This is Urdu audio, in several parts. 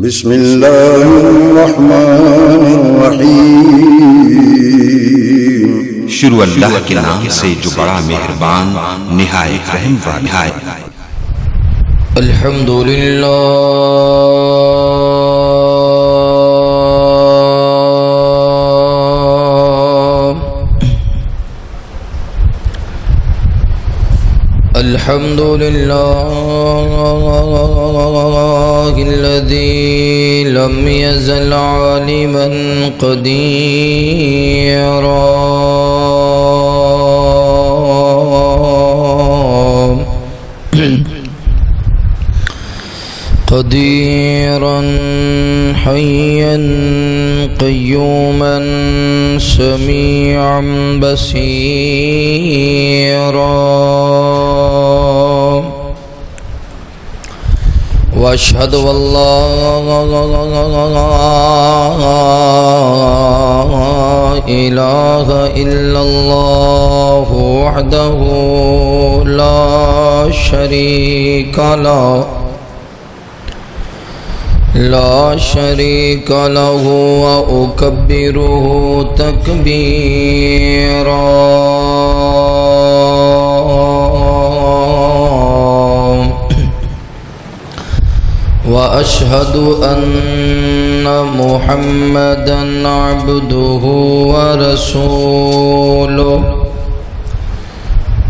بسم اللہ الرحمن الرحیم۔ شروع اللہ کے نام سے جو بڑا مہربان نہایت رحم والا ہے۔ الحمدللہ الذي لم يزل عالما قديرا حيا قيوما سميعا بصيرا واشهد ان لا اله الا الله وحده لا شريك له وأكبره تكبيرا وأشهد أن محمدا عبده ورسوله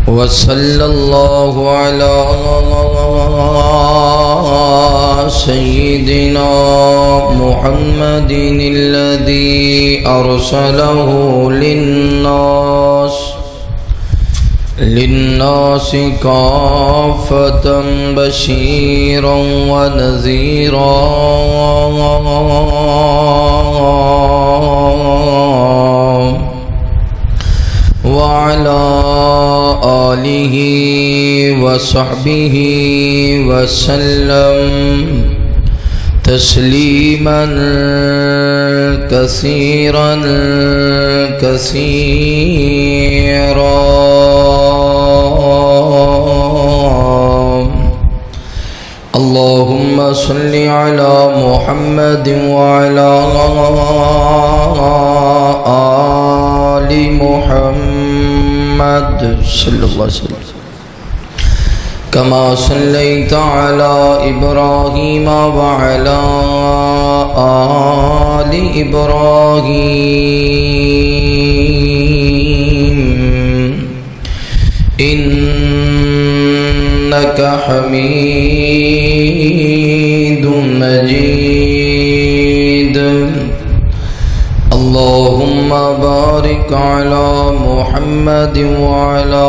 وصلى الله على سيدنا محمد الذي أرسله للناس كافة بشيرا ونذيرا وعلى آله وصحبه وسلم تسليما كثيرا كثيرا اللهم صل على محمد وعلى آل محمد صلى الله عليه وسلم كما صليت على إبراهيم وعلى آل إبراهيم إنك حميد مجيد اللهم بارك على محمد وعلى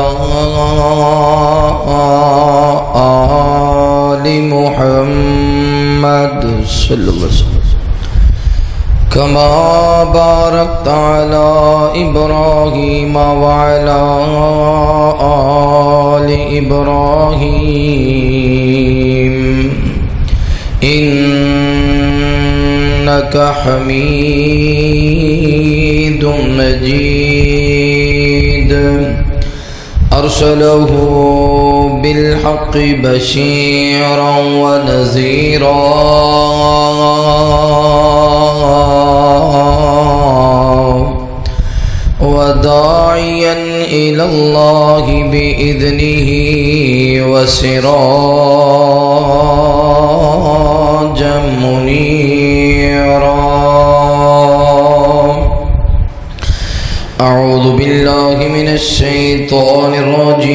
آل محمد صلى الله عليه وسلم كما باركت على إبراهيم وعلى آل إبراهيم إنك حميد مجيد أرسله بالحق بشيرا ونذيرا وداعيا إلى الله بإذنه وسراجا منيرا أعوذ بالله من الشيطان الرجيم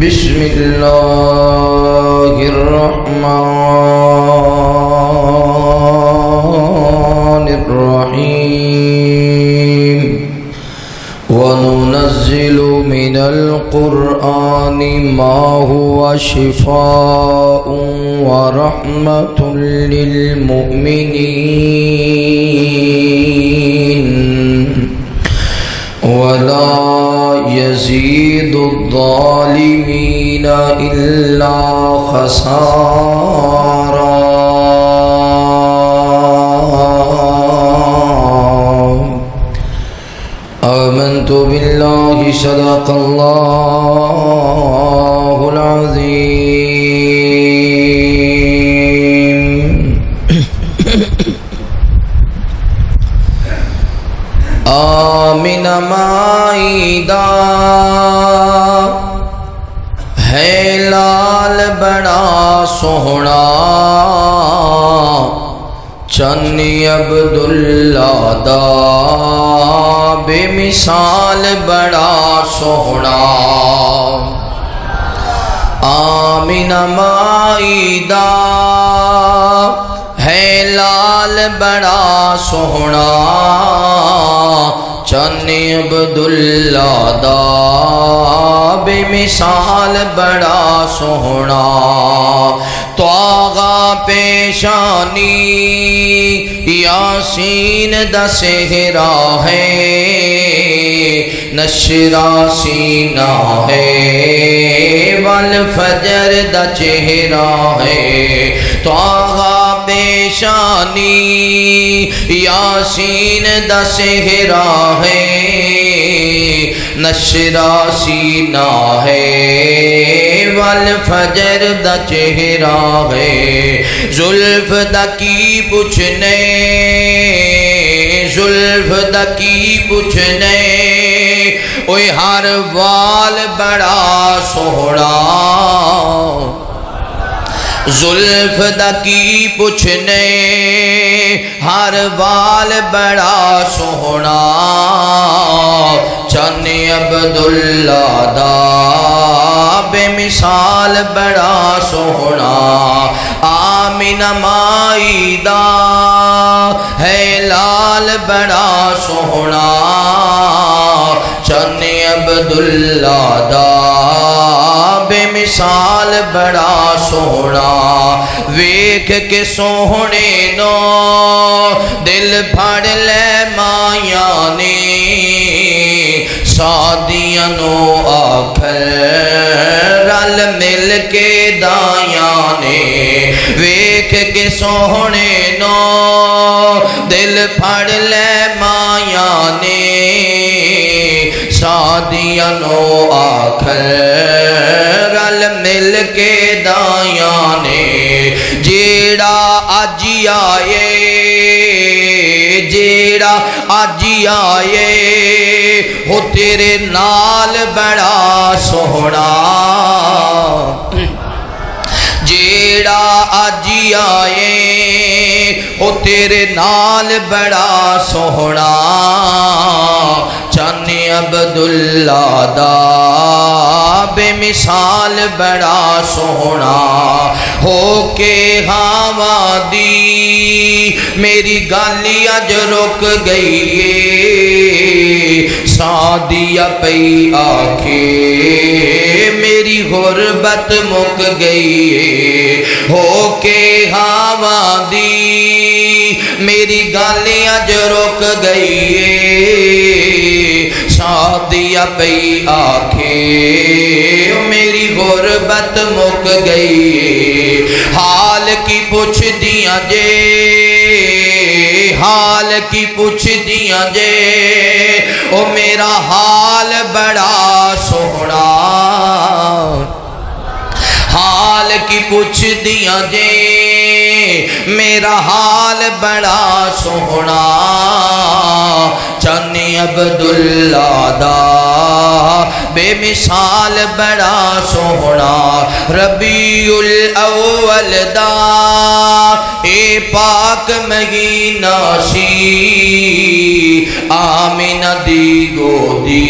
بسم الله الرحمن الرحيم وننزل من القرآن ما هو شفاء ورحمة للمؤمنين ولا يزيد الظالمين إلا خسارا آمنت بالله صدق الله العظيم ہے لال بڑا سوہنا چنی عبداللہ دا بے مثال بڑا سوہنا آمینہ مائی دا ہے لال بڑا سوہنا چنی عبداللہ دا بے مثال بڑا سوہنا تو آغا پیشانی یاسین دا سہرا ہے نشرا سینہ ہے والفجر دا چہرہ ہے تو آغا پیشانی یاسین دا سہرا ہے نشرا سینہ ہے والفجر دا چہرہ ہے زلف دا کی پوچھنے زلف دا کی پوچھنے اوے ہر وال بڑا سوہنا زلف دا کی پوچھنے ہر وال بڑا سوہنا چنی عبداللہ دا بے مثال بڑا سوہنا آمینہ مائی دا ہے لال بڑا سوہنا چنی عبداللہ دا بے مثال بڑا سوہنا ویکھ کے سوہنے نو دل پھڑ لے مایاں نے سادیاں نو آکھر رل مل کے دایاں نے ویکھ کے سوہنے نو دل پھڑ لے مایاں نے سادیاں نو آکھر رل مل کے دایاں نے جیڑا آجی آئے جیڑا آجی آئے ہو تیرے نال بڑا سوہنا جیڑا آجی آئے ہو تیرے نال بڑا سوہنا چنی عبداللہ دا بے مثال بڑا سوہنا ہو کے ہوا دی میری گالی اج رک گئی سادیا پئی آکھے میری غربت مک گئی ہو کے ہوا دی میری گالی اج رک گئی سادیا پئی آکھے میری غربت مک گئی حال کی پوچھ دیاں جے حال کی پوچھ دیاں جے او میرا حال بڑا سوہنا حال کی پوچھ دیاں جے میرا حال بڑا سوہنا چنی عبداللہ دا بے مثال بڑا سوہنا ربیع الاول دا اے پاک مہینہ سی آمینہ دی گودی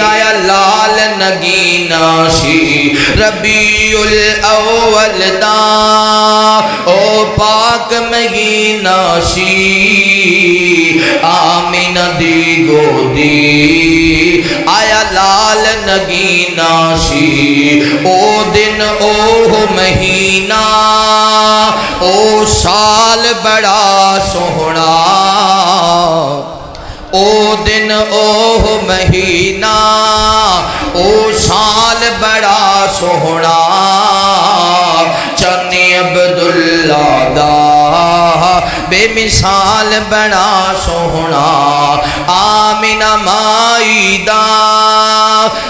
آیا لال نگینہ سی ربیع الاول دا او پاک مہینہ سی آمینہ دی گودی آیا لال نگینہ سی او دن او مہینہ او سال بڑا سوہنا او دن او مہینہ او سال بڑا سوہنا چنی عبداللہ دا بے مثال بڑا سوہنا آمینہ مائی دا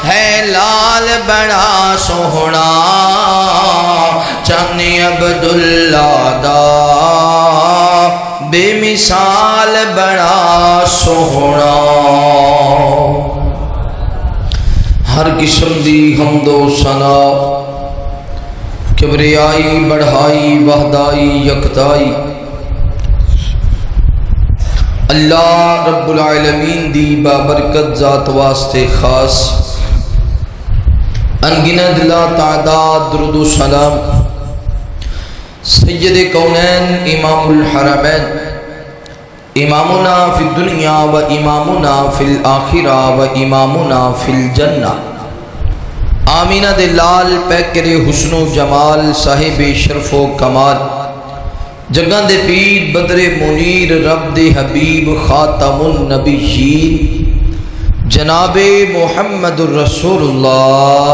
ہے لال بڑا سوہنا چنی عبداللہ دا بے مثال بڑا سوہنا ہر قسم دی حمد و ثنا کبریائی بڑھائی وحدائی یکتائی اللہ رب العالمین دی بابرکت ذات واسطے خاص انگنت لا تعداد درود و سلام سید کونین امام الحرمین امامنا فی الدنیا و امامنا فی الآخرہ و امامنا فی الجنہ آمینہ دلال پیکر حسن و جمال صاحب شرف و کمال جگہ دے پیر بدر منیر رب دے حبیب خاتم النبیین جناب محمد الرسول اللہ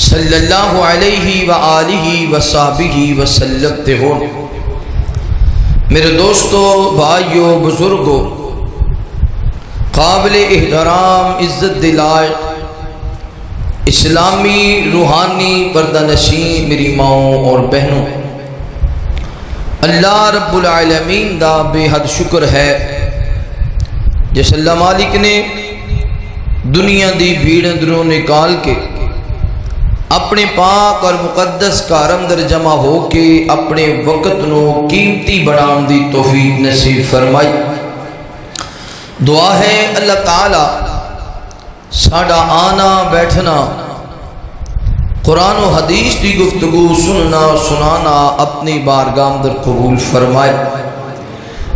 صلی اللہ علیہ وآلہ وصحبہ وسلم تے ہون۔ میرے دوستو، بھائیو، بزرگو، قابل احترام عزت دلائق اسلامی روحانی پردہ نشین میری ماؤں اور بہنوں، اللہ رب العالمین دا بے حد شکر ہے جس اللہ مالک نے دنیا دی بھیڑ اندروں نکال کے اپنے پاک اور مقدس کار اندر جمع ہو کے اپنے وقت نو قیمتی بنان دی توفیق نصیب فرمائی۔ دعا ہے اللہ تعالی ساڈا آنا بیٹھنا قرآن و حدیث دی گفتگو سننا سنانا اپنی بارگاہ اندر قبول فرمائے۔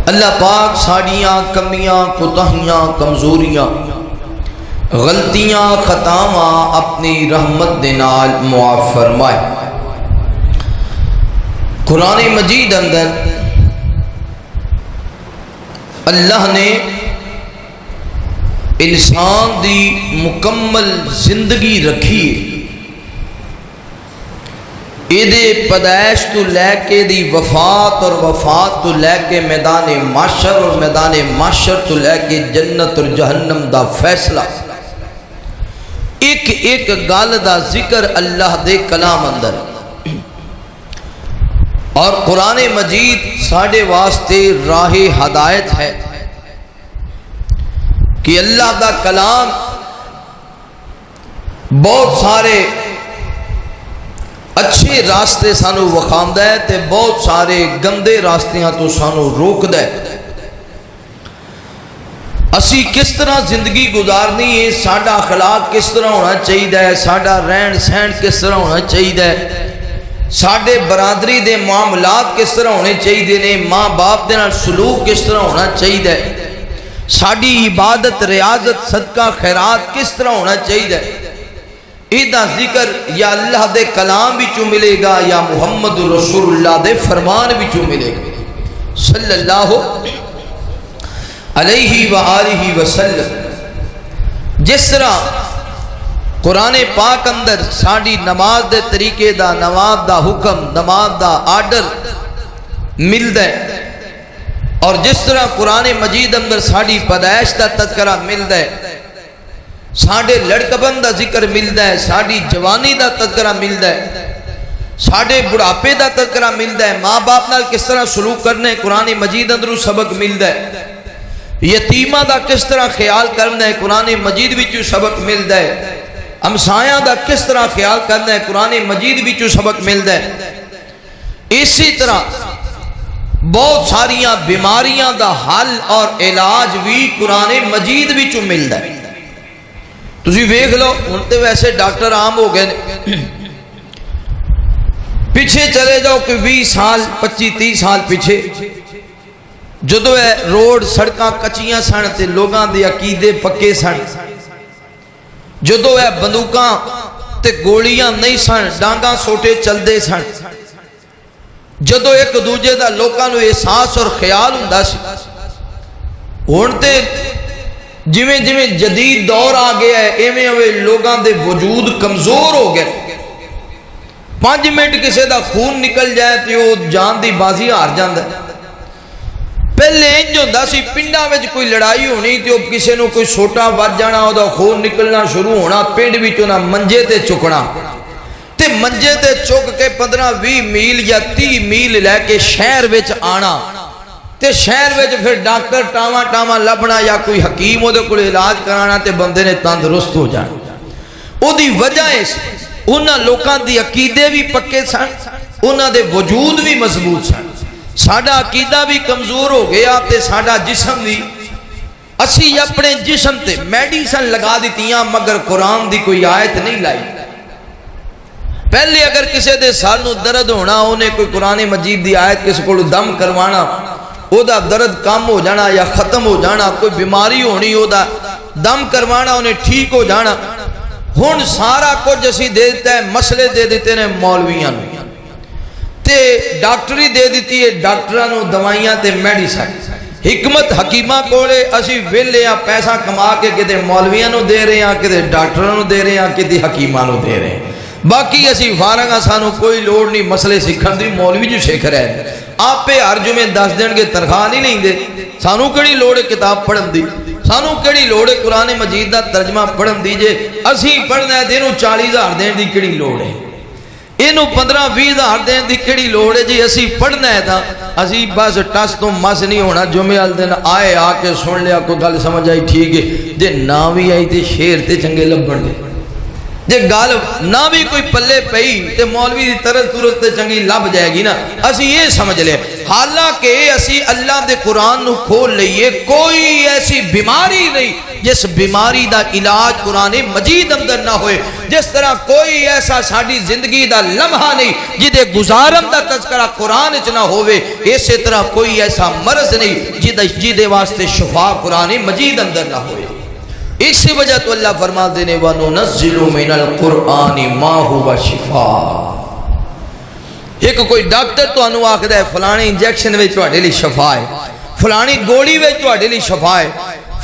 اللہ پاک ساڑیاں کمیاں کوتاہیاں کمزوریاں غلطیاں خطاواں اپنی رحمت دے نال معاف فرمائے۔ قرآن مجید اندر اللہ نے انسان دی مکمل زندگی رکھی ایدے پیدائش تو لے کے دی وفات اور وفات تو لے کے میدان معاشر اور میدان معاشر تو لے کے جنت اور جہنم دا فیصلہ ایک ایک گل دا ذکر اللہ دے کلام اندر، اور قرآن مجید ساڑے واسطے راہ ہدایت ہے کہ اللہ دا کلام بہت سارے اچھے راستے سانو وکھاوندا ہے تے بہت سارے گندے راستیاں تو سانو روکدا ہے۔ اسی کس طرح زندگی گزارنی ہے، ساڈا اخلاق کس طرح ہونا چاہیے، ساڈا رہن سہن کس طرح ہونا چاہیے، ساڈے برادری دے معاملات کس طرح ہونے چاہیے نے، ماں باپ دے نال سلوک کس طرح ہونا چاہیے، ساڈی عبادت ریاضت صدقہ خیرات کس طرح ہونا چاہیے، ایدہ ذکر یا اللہ دے کلام بھی چو ملے گا یا محمد رسول اللہ دے فرمان بھی چو ملے گا صلی اللہ علیہ وآلہ وسلم۔ جس طرح قرآن پاک اندر ساڑی نماز دے طریقے دا، نماز دا حکم، نماز دا آرڈر مل دے، اور جس طرح قرآن مجید اندر ساڑی پیدائش دا تذکرہ مل دے، ساڑے لڑکپن دا ذکر ملدا ہے، ساڑی جوانی دا تذکرہ ملدا ہے، ساڑے بڑھاپے دا تذکرہ ملدا ہے، ماں باپ نال کس طرح سلوک کرنے قرآن مجید اندروں سبق ملدا ہے، یتیمہ دا کس طرح خیال کرنا ہے قرآن مجید وچوں سبق ملدا ہے، ہمسایاں دا کس طرح خیال کرنا ہے قرآن مجید وچوں سبق ملدا ہے۔ اسی طرح بہت ساریاں بیماریاں دا حل اور علاج بھی قرآن مجید وچوں ملدا ہے۔ تسی ویکھ لو ہن تے ویسے ڈاکٹر عام ہو گئے، پیچھے چلے جاؤ کہ 20 سال 25-30 سال پیچھے جدو ہے روڈ سڑکاں کچیاں سن تے لوگاں دے عقیدے پکے سن، جدو ہے بندوقاں تے گولیاں نہیں سن، ڈانگاں سوٹے چل دے سن، جدو ایک دوجے دا لوکاں نو احساس اور خیال ہوندا سی، ہن تے جویں جویں جدید دور آ گیا ہے ایویں اوے لوگاں دے وجود کمزور ہو گئے، 5 منٹ کسے دا خون نکل جائے تے وہ جان دی بازی ہار جاندا ہے۔ پہلے انج ہوندا سی پنڈاں وچ کوئی لڑائی ہونی تے کسے نو کوئی سوٹا وج جانا، او دا خون نکلنا شروع ہونا، پنڈ وچوں نہ منجے تے چکنا تے منجے تے چک کے 15-20 میل یا 30 میل لے کے شہر وچ آنا، تے شہر وچ پھر ڈاکٹر ٹاواں ٹاواں لبنا یا کوئی حکیم وہ دے کول علاج کرانا تے بندے نے تندرست ہو جانا. او دی وجہ اس انہاں لوکاں دی عقیدے بھی پکے سن, انہاں دے وجود بھی مضبوط سن. ساڈا عقیدہ بھی کمزور ہو گیا تے ساڈا جسم بھی, اسی اپنے جسم تے میڈیسن لگا دیتیاں مگر قرآن دی کوئی آیت نہیں لائی. پہلے اگر کسی دے سر نو درد ہونا انہیں کوئی قرآن مجید دی آیت کسی کو دم کروانا, او دا درد کم ہو جانا یا ختم ہو جانا, کوئی بیماری ہونی او دا دم کروانا انہیں ٹھیک ہو جانا. ہن سارا کچھ اسی دے دیتا ہے, مسئلے دے دیتے ہیں مولویاں تے ڈاکٹری دے دیتی ہے ڈاکٹراں نو دوائیاں تے میڈیسن. حکمت حکیمہ کولے اسی ویلے ہیں پیسہ کما کے کتے مولویاں نو دے رہے ہیں, کتے ڈاکٹراں نو دے رہے ہیں, کتے حکیمہ نو دے رہے ہیں. باقی اسی فارغاں سانو کوئی لوڑ نہیں مسئلے سکھن دی, مولوی جو سکھ رہے ہیں آپ پہ ہر جمعے 10 دن کے تنخواہ نہیں لیں گے. سانو کیڑی لوڑ کتاب پڑھن دی, سانو کیڑی لوڑ قرآن مجید دا ترجمہ پڑھن دی. جے اسی پڑھنا ہے تے انہوں 40,000 دین دی کیڑی لوڑ ہے, انہوں 15-20,000 دین دی کیڑی لوڑ ہے. جی اسی پڑھنا ہے تا اسی بس ٹس تو مس نہیں ہونا, جمعے وال دن آئے آ کے سن لیا کوئی گل سمجھ آئی ٹھیک ہے, جے نہ بھی آئی تے شیر تے چنگے لبن گے. جے گل نہ بھی کوئی پلے پئی تے مولوی دی طرز صورت تے چنگی لب جائے گی نا, اسی یہ سمجھ لے. حالانکہ اسی اللہ دے قرآن نو کھول لئیے, کوئی ایسی بیماری نہیں جس بیماری دا علاج قرآن مجید اندر نہ ہوئے. جس طرح کوئی ایسا ساڑی زندگی دا لمحہ نہیں جدے گزارن دا تذکرہ قرآن اچ نہ ہوئے, اسی طرح کوئی ایسا مرض نہیں جدے واسطے شفا قرآن مجید اندر نہ ہوئے. اس وجہ تو اللہ فرما دینے وَنُنَزِّلُ مِنَ الْقُرْآنِ مَا هُوَ شِفَاءٌ. ایک کوئی ڈاکٹر تو انہوں آکھ دے فلانی انجیکشن وے چوڑے لی شفا ہے, فلانی گوڑی وے چوڑے لی شفا ہے,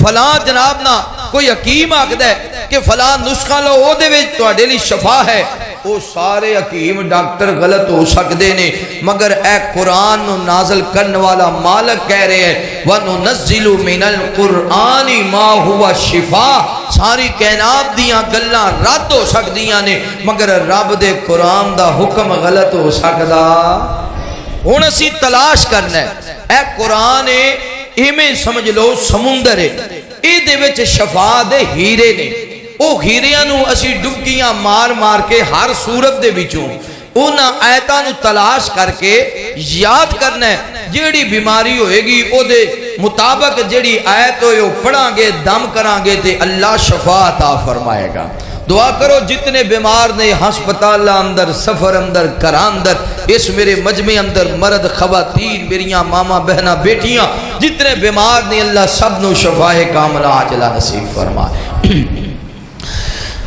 فلان جناب نا کوئی حکیم آکھ دے کہ فلان نسخہ لو او دے وے چوڑے لی شفا ہے. وہ سارے حکیم ڈاکٹر غلط ہو سکتے نے, مگر اے قرآن نو نازل کرنے والا مالک کہہ رہے ہیں وَنُنَزِّلُ مِنَ الْقُرْآنِ مَا هُوَ شِفَاءٌ. ساری کائنات دیاں گلاں رد ہو سکدیاں نے مگر رب دے قرآن دا حکم غلط ہو سکدا. ہن اسی تلاش کرنا ہے اے قرآن ایویں سمجھ لو سمندر ہے, اے دے وچ شفا دے ہیرے نے. او ہیریاں نو اسی ڈبکیاں مار مار کے ہر صورت دے وچوں انہاں آیتاں نو تلاش کر کے یاد کرنا ہے. جیڑی بیماری ہوئے گی او دے مطابق جیڑی آیت ہوئے او پڑھاں گے دم کراں گے تے اللہ شفا عطا فرمائے گا. دعا کرو جتنے بیمار نے ہسپتال اندر, سفر اندر, گھر اندر, اس میرے مجمع اندر مرد خواتین, میریاں ماما بہنا بیٹیاں جتنے بیمار نے اللہ سب نو شفا کاملہ عاجلہ نصیب فرمائے.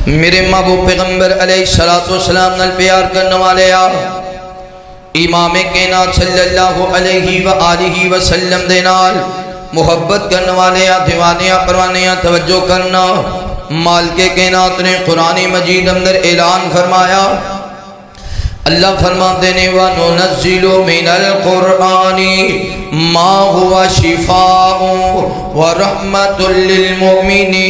میرے محبوب پیغمبر علیہ السلام نال پیار کرنے والے امام کائنات صلی اللہ علیہ وآلہ وسلم دے نال محبت کرنے والے دیوانیاں پروانیاں توجہ کرنا. مالک کائنات نے قرآن مجید اندر اعلان فرمایا, اللہ فرماتے ہیں وَنُنَزِّلُ مِنَ الْقُرْآنِ مَا هُوَ شِفَاءٌ وَرَحْمَةٌ لِّلْمُؤْمِنِينَ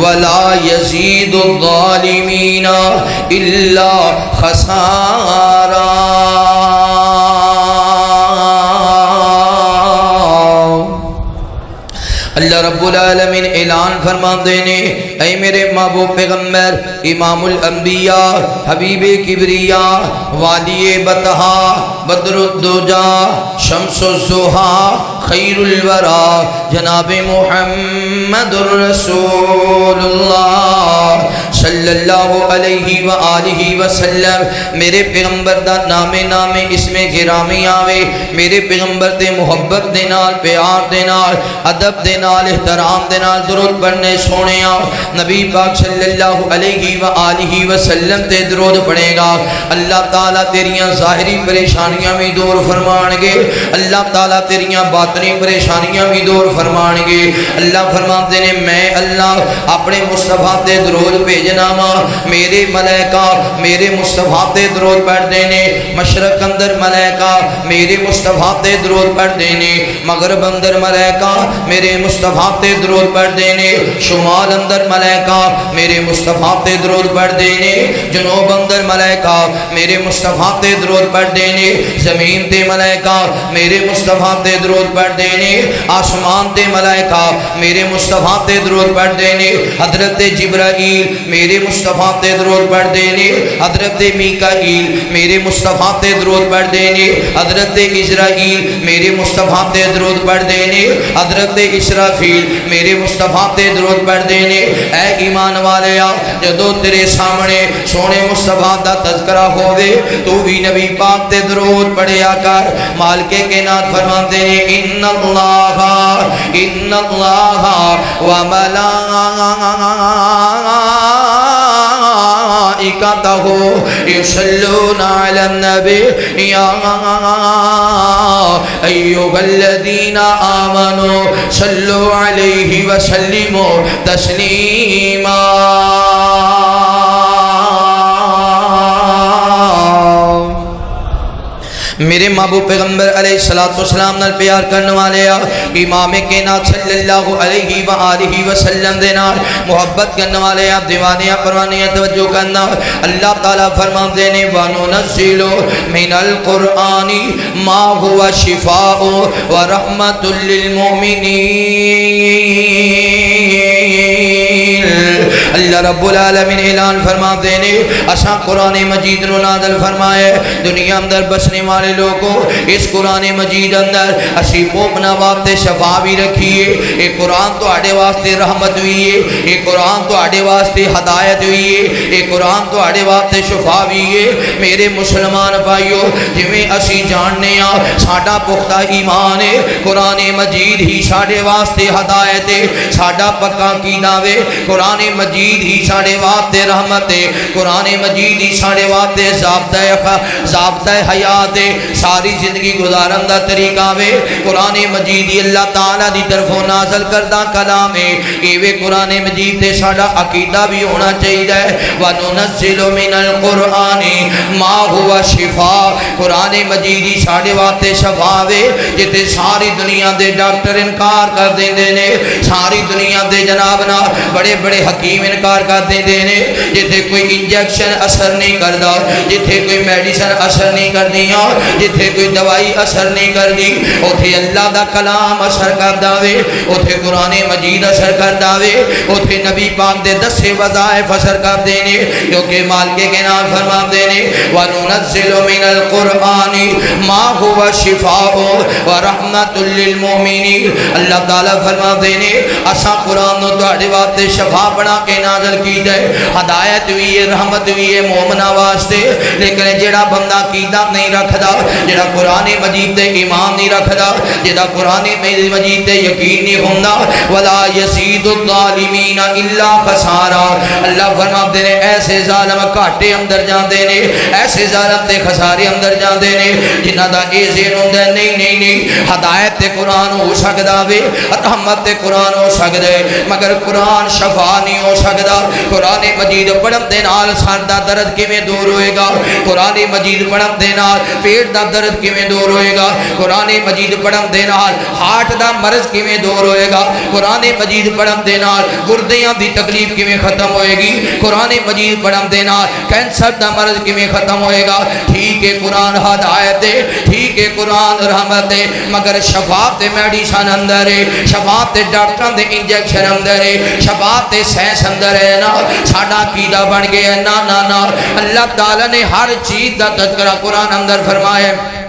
وَلَا يَزِيدُ الظَّالِمِينَ إِلَّا خَسَارًا. اللہ رب العالمین اعلان فرما دینے اے میرے محبوب پیغمبر امام الانبیاء حبیب کبریاء والی بطہا بدر الدجا شمس الزہا خیر الورا جناب محمد الرسول اللہ صلی اللہ علیہ وآلہ وسلم. میرے پیغمبر دا نام اسم گرامی آوے, میرے پیغمبر دے محبت دے نال, پیار دے نال, ادب دے نال, احترام دے نال درود پڑھنے سونے نبی پاک صلی اللہ علیہ وآلہ وسلم تے درود پڑھے گا. اللہ تعالیٰ تیریاں ظاہری پریشانیاں بھی دور فرمان گے, اللہ تعالیٰ تیریاں باطنی پریشانیاں بھی دور فرمان گے. اللہ فرماتے ہیں میں اللہ اپنے مصطفیٰ تے درود بھیجن دینا وا میرے ملائکہ میرے مصطفیٰ تے درود پڑھدے نے مشرق اندر ملائکہ میرے مصطفیٰ تے درود پڑھدے نے مغرب اندر ملائکہ میرے مصطفیٰ تے درود پڑھدے نے شمال اندر ملائکہ میرے مصطفیٰ تے درود پڑھدے نے جنوب اندر ملائکہ میرے مصطفیٰ تے درود پڑھدے نے زمین تے ملائکہ میرے مصطفیٰ تے درود پڑھدے نے آسمان تے ملائکہ میرے مصطفیٰ تے درود پڑھدے نے حضرت جبرائیل میرے مصطفیٰ تے درود پڑھدے نے حضرت میکائیل میرے مصطفیٰ تے درود پڑھدے نے حضرت اسرائیل میرے مصطفیٰ تے درود پڑھدے نے حضرت اسرافیل میرے مصطفیٰ تے درود پڑھدے نے اے ایمان والیا جدو تیرے سامنے سونے مصطفیٰ دا تذکرہ ہووے تو بھی نبی پاک تے درود پڑھیا کر مالک کائنات فرماتے ہیں ان اللہ و ملائکتہ یصلون علی النبی یا ایھا الذین آمنوا صلوا علیہ وسلموا تسلیما میرے محبوب پیغمبر علیہ السلام نال پیار کرنے والے امام کائنات صلی اللہ علیہ وآلہ وسلم دے نال محبت کرنے والے دیوانیاں پروانیاں توجہ کرنا اللہ تعالیٰ فرماتے ہیں وَنُنَزِّلُ مِنَ الْقُرْآنِ مَا هُوَ شِفَاءٌ وَرَحْمَةٌ لِّلْمُؤْمِنِينَ اللہ رب العالمین اعلان فرماتے ہیں اساں قرآن مجید نو نازل فرمائے دنیا اندر بسنے والے لوگوں اس قرآن مجید اندر اسی مومنہ واسطے شفا بھی رکھیے یہ قرآن تو آڑے واسطے رحمت ہوئی ہے یہ قرآن تو آڑے واسطے ہدایت ہوئی ہے یہ قرآن تو آڑے واسطے شفا بھی ہے میرے مسلمان بھائیو جویں اسی جاننے ہاں ساڈا پختہ ایمان ہے قرآن مجید ہی ساڈے واسطے ہدایت ہے ساڈا پکا عقیدہ وے قرآن مجید ہی ساڑے واسطے رحمت ہے قرآن مجید ہی ساڑے واسطے ضابطہ حیات ہے ساری زندگی گزارن دا طریقہ وے قرآن مجید ہی اللہ تعالیٰ دی طرفوں نازل کردہ کلام ہے ایوے قرآن مجید تے ساڑا عقیدہ بھی ہونا چاہیے وَنُنَزِّلُ مِنَ الْقُرْآنِ مَا هُوَ شِفَاءٌ قرآن مجید ہی ساڑے واسطے شفا وے جتے ساری دنیا دے ڈاکٹر انکار کر دیندے نے ساری دنیا دے جناب نا بڑے بڑے حکیم انکار کر دیندے نے جتے کوئی انجیکشن اثر نہیں کردا جتے کوئی میڈیسن اثر نہیں کردیاں جتے کوئی دوائی اثر نہیں کردی اوتھے اللہ دا کلام اثر کردا وے اوتھے قرآن مجید اثر کردا وے اوتھے نبی پاک دے دسے وظائف اثر کردے نے کیونکہ مالک کائنات فرماتے نے وَنُنَزِّلُ مِنَ الْقُرْآنِ مَا هُوَ شِفَاءٌ وَرَحْمَةٌ لِّلْمُؤْمِنِينَ اللہ تعالیٰ فرماتے نے اساں قرآن نو تہاڈے واسطے شفا بنا کے نازل کی جائے ہدایت ہوئی ہے رحمت ہوئی ہے مومنہ واسطے لیکن جڑا بندہ عقیدہ نہیں رکھدا جڑا قرآن مجید تے ایمان نہیں رکھدا جڑا قرآن مجید تے یقین نہیں ہوندا ولا یزید الظالمین الا خسارا اللہ فرماتے نے ایسے ظالم گھاٹے اندر جاندے نے ایسے ظالم تے خسارے اندر جاندے نے جنہاں دا اے ذہن ہوندا نہیں نہیں نہیں ہدایت تے قرآن ہو سکدا وے رحمت تے قرآن ہو سکدا ہے مگر قرآن شفا نہیں ہو سکدا قرآن مجید پڑھن دے نال سر دا درد کیویں دور ہوئے گا قرآن مجید پڑھن دے نال پیٹ دا درد کیویں دور ہوئے گا قرآن مجید پڑھن دے نال ہارٹ دا مرض کیویں دور ہوئے گا قرآن مجید پڑھن دے نال گردیاں دی تکلیف کیویں ختم ہوئے گی قرآن مجید پڑھن دے نال کینسر دا مرض کیویں ختم ہوئے گا ٹھیک ہے قرآن ہدایت ہے ٹھیک ہے قرآن رحمت ہے مگر شفاعت میڈیسن اندر ہے شفاعت ڈاکٹراں دے انجیکشن اندر ہے شفاعت سائنس اندر ہے نا ساڈا عقیدہ بن گیا ہے نا نا نا اللہ تعالیٰ نے ہر چیز دا تذکرہ قرآن اندر فرمایا ہے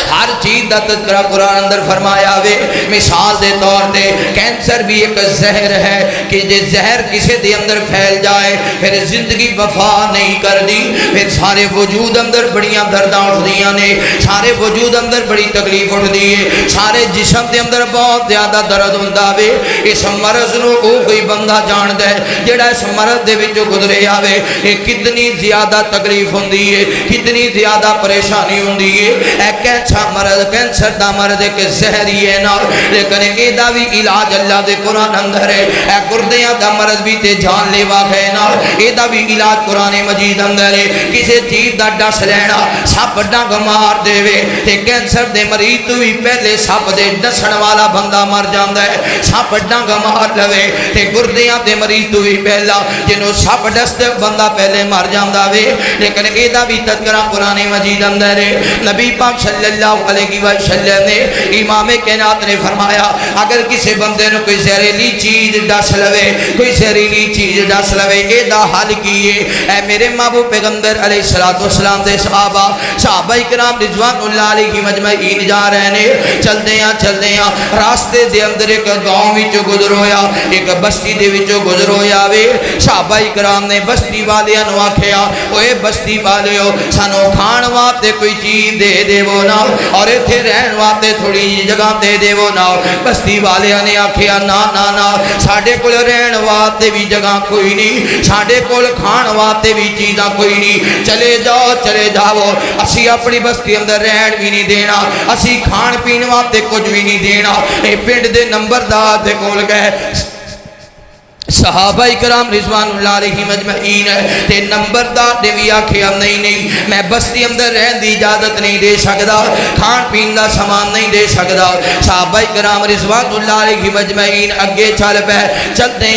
ہر چیز دا تذکرہ قرآن اندر فرمایا ہوئے مثال دے طور دے کینسر بھی ایک زہر ہے کہ جے زہر کسے دے اندر پھیل جائے پھر زندگی وفا نہیں کر دی پھر سارے وجود اندر بڑیاں درداں اٹھ دیاں نے سارے وجود اندر بڑی تکلیف اٹھ دی ہے سارے جسم دے اندر بہت زیادہ درد ہوندا وے اس مرض نو او کوئی بندہ جاندا ہے جڑا اس مرض دے وچوں گزرے آوے یہ کتنی زیادہ تکلیف ہوندی ہے کتنی زیادہ پریشانی ہوندی ہے کینسر دا مرض ایک زہری ہے نا، لیکن اے دا بھی علاج اللہ دے قرآن اندر ہے. اے گردیاں دا مرض بھی تے جان لیوا ہے نا، اے دا بھی علاج قرآن مجید اندر ہے. کسے چیز دا ڈس لینا، سپ ڈنگ مار دے وے تے کینسر دے مریض تو بھی پہلے سپ دے ڈسن والا بندہ مر جاندا ہے. سپ ڈنگ مار لوے تے گردیاں دے مریض تو بھی پہلا جنوں سپ ڈس دے بندہ پہلے مر جاندا وے. لیکن اے دا بھی تذکرہ قرآن مجید اندر ہے. نبی پاک صلی اللہ علیہ وسلم نے امام کائنات نے فرمایا اگر کسی بندے نے کوئی زہریلی چیز ڈس لوے، کوئی زہریلی چیز ڈس لوے، اے دا حل کیے. اے میرے محبوب پیغمبر علیہ الصلوۃ والسلام دے صحابہ کرام رضوان اللہ علیہ مجمعین جا رہے نے. چلدے ہاں راستے دے اندر ایک گاؤں وچوں گزر ہویا، ایک بستی دے وچوں گزر ہویا وے. صحابہ کرام نے بستی والیاں نو آکھیا اوے بستی والیو سانو کھان واسطے کوئی چیز دے دیو نا، اور ایتھے رہن واسطے تھوڑی جی جگہ دے دیو نا. بستی والیاں نے آکھیا نا نا نا ساڈے کول رہن واسطے بھی جگہ کوئی نہیں، ساڈے کول کھان واسطے بھی چیزاں کوئی نہیں. چلے جاؤ اسی اپنی بستی اندر رہن بھی نہیں دینا، اسی کھان پین واسطے کچھ بھی نہیں دینا. اے پنڈ دے نمبردار دے کول گئے صحابہ کرام رضوان اللہ علیہ مجمعین تے نمبردار نے بھی آکھیا نہیں میں بستی اندر رہن دی اجازت نہیں دے سکدا، کھان پین دا سامان نہیں دے سکدا. صحابہ کرام رضوان اللہ علیہ مجمعین اگے چل پے. چلدے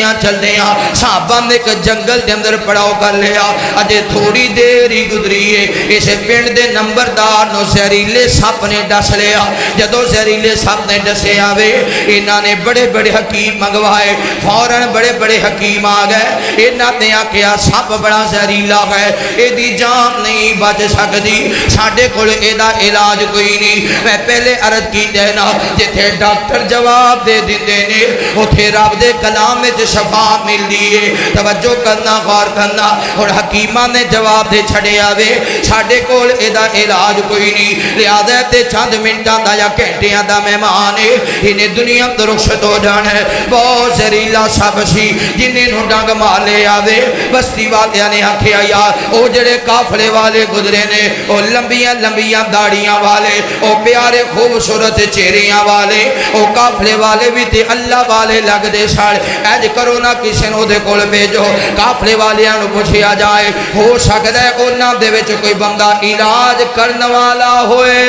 ہاں صحابہ نے ایک جنگل دے اندر پڑاؤ کر لیا. اجے تھوڑی دیر ہی گزری ہے اس پنڈ دے نمبردار نو زہریلے سپ نے ڈس لیا. جدو زہریلے سپ نے ڈسے آوے انہاں نے بڑے بڑے حکیم منگوائے، فوراً بڑے حکیم آ گئے. انہاں نے آکھیا سپ بڑا زہریلا ہے، اے دی جان نہیں بچ سکتی، ساڈے کول اے دا علاج کوئی نہیں. میں پہلے عرض کی دینا جتھے ڈاکٹر جواب دے دیندے نے اوتھے رب دے کلام وچ شفا ملدی ہے. توجہ کرنا، غور کرنا. اور حکیماں نے جواب دے چھڑیا وے ساڈے کول اے دا علاج کوئی نہیں، لہذا تے چند منٹاں دا یا گھنٹیاں دا مہمان ہے، انہیں دنیا تو رخصت ہو جانا ہے. بہت زہریلا سپ سی جنہیں نو ڈنگ مار لے آوے. بستی والیاں نے آکھیا یار او جڑے قافلے والے گزرے نے، او لمبیاں داڑیاں والے، او پیارے خوبصورت چہریاں والے، او قافلے والے بھی تے اللہ والے لگ دے ساڑ. ایج کرو نہ کسی نو دے کول بھیجو، قافلے والیاں نو پوچھیا جائے ہو سکدا ہے انہاں دے وچ کوئی بندہ علاج کرن والا ہوئے.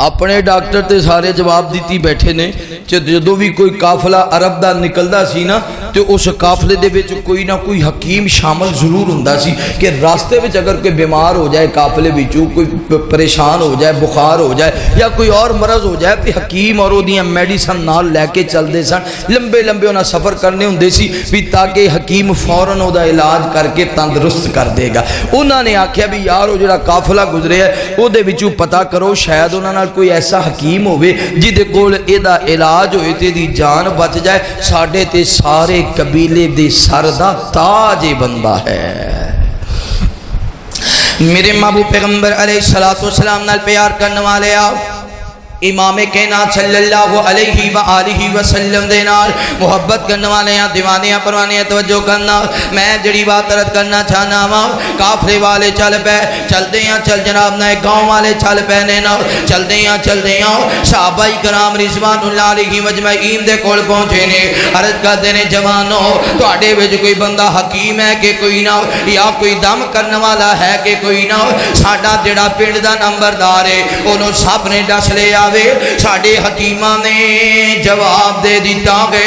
اپنے ڈاکٹر تے سارے جواب دیتی بیٹھے نے. جدو بھی کوئی قافلہ عرب دا نکلدا سی نا تے اس قافلے دے وچ کوئی نہ کوئی حکیم شامل ضرور ہوندا سی کہ راستے وچ اگر کوئی بیمار ہو جائے، قافلے وچوں کوئی پریشان ہو جائے، بخار ہو جائے یا کوئی اور مرض ہو جائے تے حکیم اور اودیاں میڈیسن نال لے کے چلدے سن. لمبے انہاں سفر کرنے ہوندے سی بھی تاکہ حکیم فوراً او دا علاج کر کے تندرست کر دے گا. انہاں نے آکھیا بھی یار او جڑا قافلہ گزرے ہے او دے وچوں پتہ کرو شاید انہاں نال کوئی ایسا حکیم ہوئے جدے کول اے دا علاج ہوئے تے دی جان بچ جائے. ساڈے تے سارے قبیلے دے سر دا تاج بندہ ہے. میرے محبوب پیغمبر علیہ السلام نال پیار کرنے والے آؤ امام کائنات صلی اللہ علیہ وآلہ وسلم دے نال محبت کرنے والے ہیں، دیوانے ہیں، پروانے ہیں. توجہ کرنا، میں جڑی بات عرض کرنا چاہنا ہوں. قافلے والے چل پے، چلدے ہیں چل جناب نہ گاؤں والے چل پے نے نا. چلدے ہیں صحابہ کرام رضوان اللہ علیہ مجمعین دے کول پہنچے نے. عرض کردے نے جوانو تواڈے وچ کوئی بندہ حکیم ہے کہ کوئی نہ، یا کوئی دم کرنے والا ہے کہ کوئی نہ. ساڈا جڑا پنڈ دا نمبردار ہے اونوں سب نے ڈس لیا. ساڈے حکیماں نے جواب دے دیتا کہ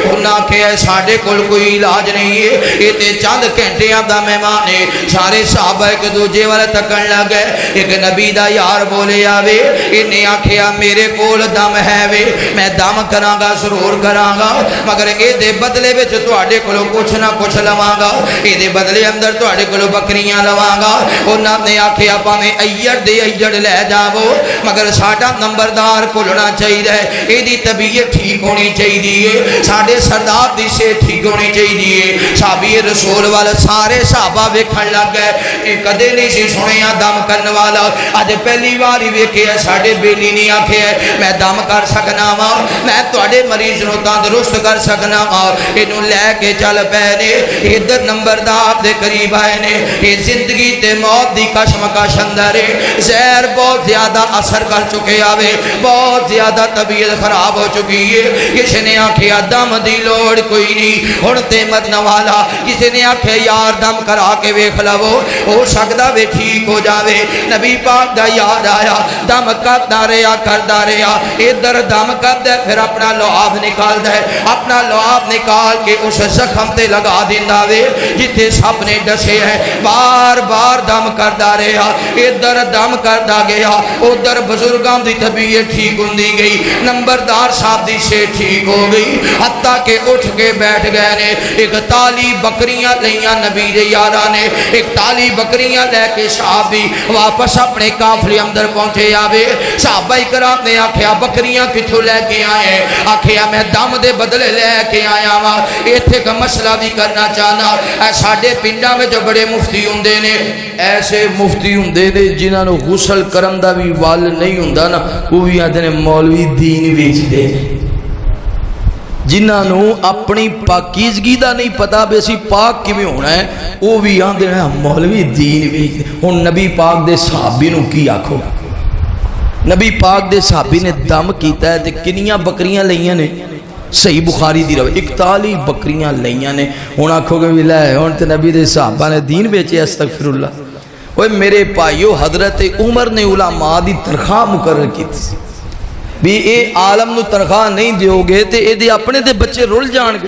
انہاں کہ ساڈے کول کوئی علاج نہیں ہے، یہ تے چند گھنٹیاں دا مہمان ہے. سارے صحابہ ایک دوجے والے تکن لگ گئے. ایک نبی دا یار بولے آوے، انہیں آکھیا میرے کول دم ہے وے، میں دم کراں گا ضرور کراں گا، مگر اے دے بدلے وچ تواڈے کولوں کچھ نہ کچھ لواں گا، اے دے بدلے اندر تواڈے کولوں بکریاں لواں گا. انہاں نے آکھیا پاویں ایڑ دے ایڑ لے جاؤ مگر ساڈا نمبردار کھلنا چاہیے، ایدی طبیعت ٹھیک ہونی چاہیے، ساڈے سردار دی صحت ٹھیک ہونی چاہیے۔ صحابی رسول والا سارے صحابہ ویکھن لگ گئے، اے کدے نہیں سی سنیا دم کرن والا، اج پہلی بار ہی ویکھیا ساڈے بیلی نہیں آکھیا میں دم کر سکنا وا، میں تواڈے مریض نوں تندرست کر سکنا وا، اینوں لے کے چل پے نے ادھر نمبردار دے قریب آئے نے۔ یہ زندگی تے موت دی کشمکش اندر ہے، زہر بہت زیادہ اثر کر چکے آوے، بہت زیادہ طبیعت خراب ہو چکی ہے۔ کسی نے آکھیا دم دی لوڑ کوئی نہیں، ہن تے مرن والا، کسی نے آکھیا یار دم کرا کے ویکھ لو، ہو سکدا وے ٹھیک ہو جاوے۔ نبی پاک دا یاد آیا، دم کردا رہیا، ادھر دم کردا پھر اپنا لعاب نکال دے، اپنا لعاب نکال کے اس زخم تے لگا دیندا وے جتھے سب نے ڈسے ہے، بار بار دم کردا رہیا، ادھر دم کردا گیا، ادھر بزرگاں دی طبیعت ٹھیک ہوندی گئی، نمبردار صاحب دی سے ٹھیک ہو گئی، حتیٰ کہ اٹھ کے بیٹھ گئے نے۔ 41 بکریاں لیاں نبی دے یاراں نے، 41 بکریاں لے کے صحابی واپس اپنے قافلے اندر پہنچے آوے۔ صحابہ کرام نے آکھیا بکریاں کتھوں لے کے آئے؟ آکھیا میں دم دے بدلے لے کے آیا ہاں، ایتھے کا مسئلہ بھی کرنا چاہنا۔ اے ساڈے پنڈاں میں جو بڑے مفتی ہوندے نے، ایسے مفتی ہوندے نے جنہاں نوں غسل کرن دا بھی وال نہیں ہوندا نا، وہ بھی آندے نے مولوی دین ویچ دے، جنہاں نوں اپنی پاکیزگی دا نہیں پتا بے سی پاک کیویں ہونا ہے، وہ بھی آندے نے مولوی دین ویچ دے۔ ہن نبی پاک دے صحابی نوں کی آکھو؟ نبی پاک دے صحابی نے دم کیتا ہے تے کنیاں بکریاں لئیاں نے؟ صحیح بخاری دی روایت 41 بکریاں لئیاں نے۔ ہن آکھو گے لے ہن تے نبی دے صحابہ نے دین بیچے، استغفر اللہ۔ اوے میرے بھائیو، حضرت عمر نے علماء دی تنخواہ مقرر کی تھی بھی اے عالم نو تنخواہ نہیں دیو گے تے اے دے اپنے دے بچے رول جان گے،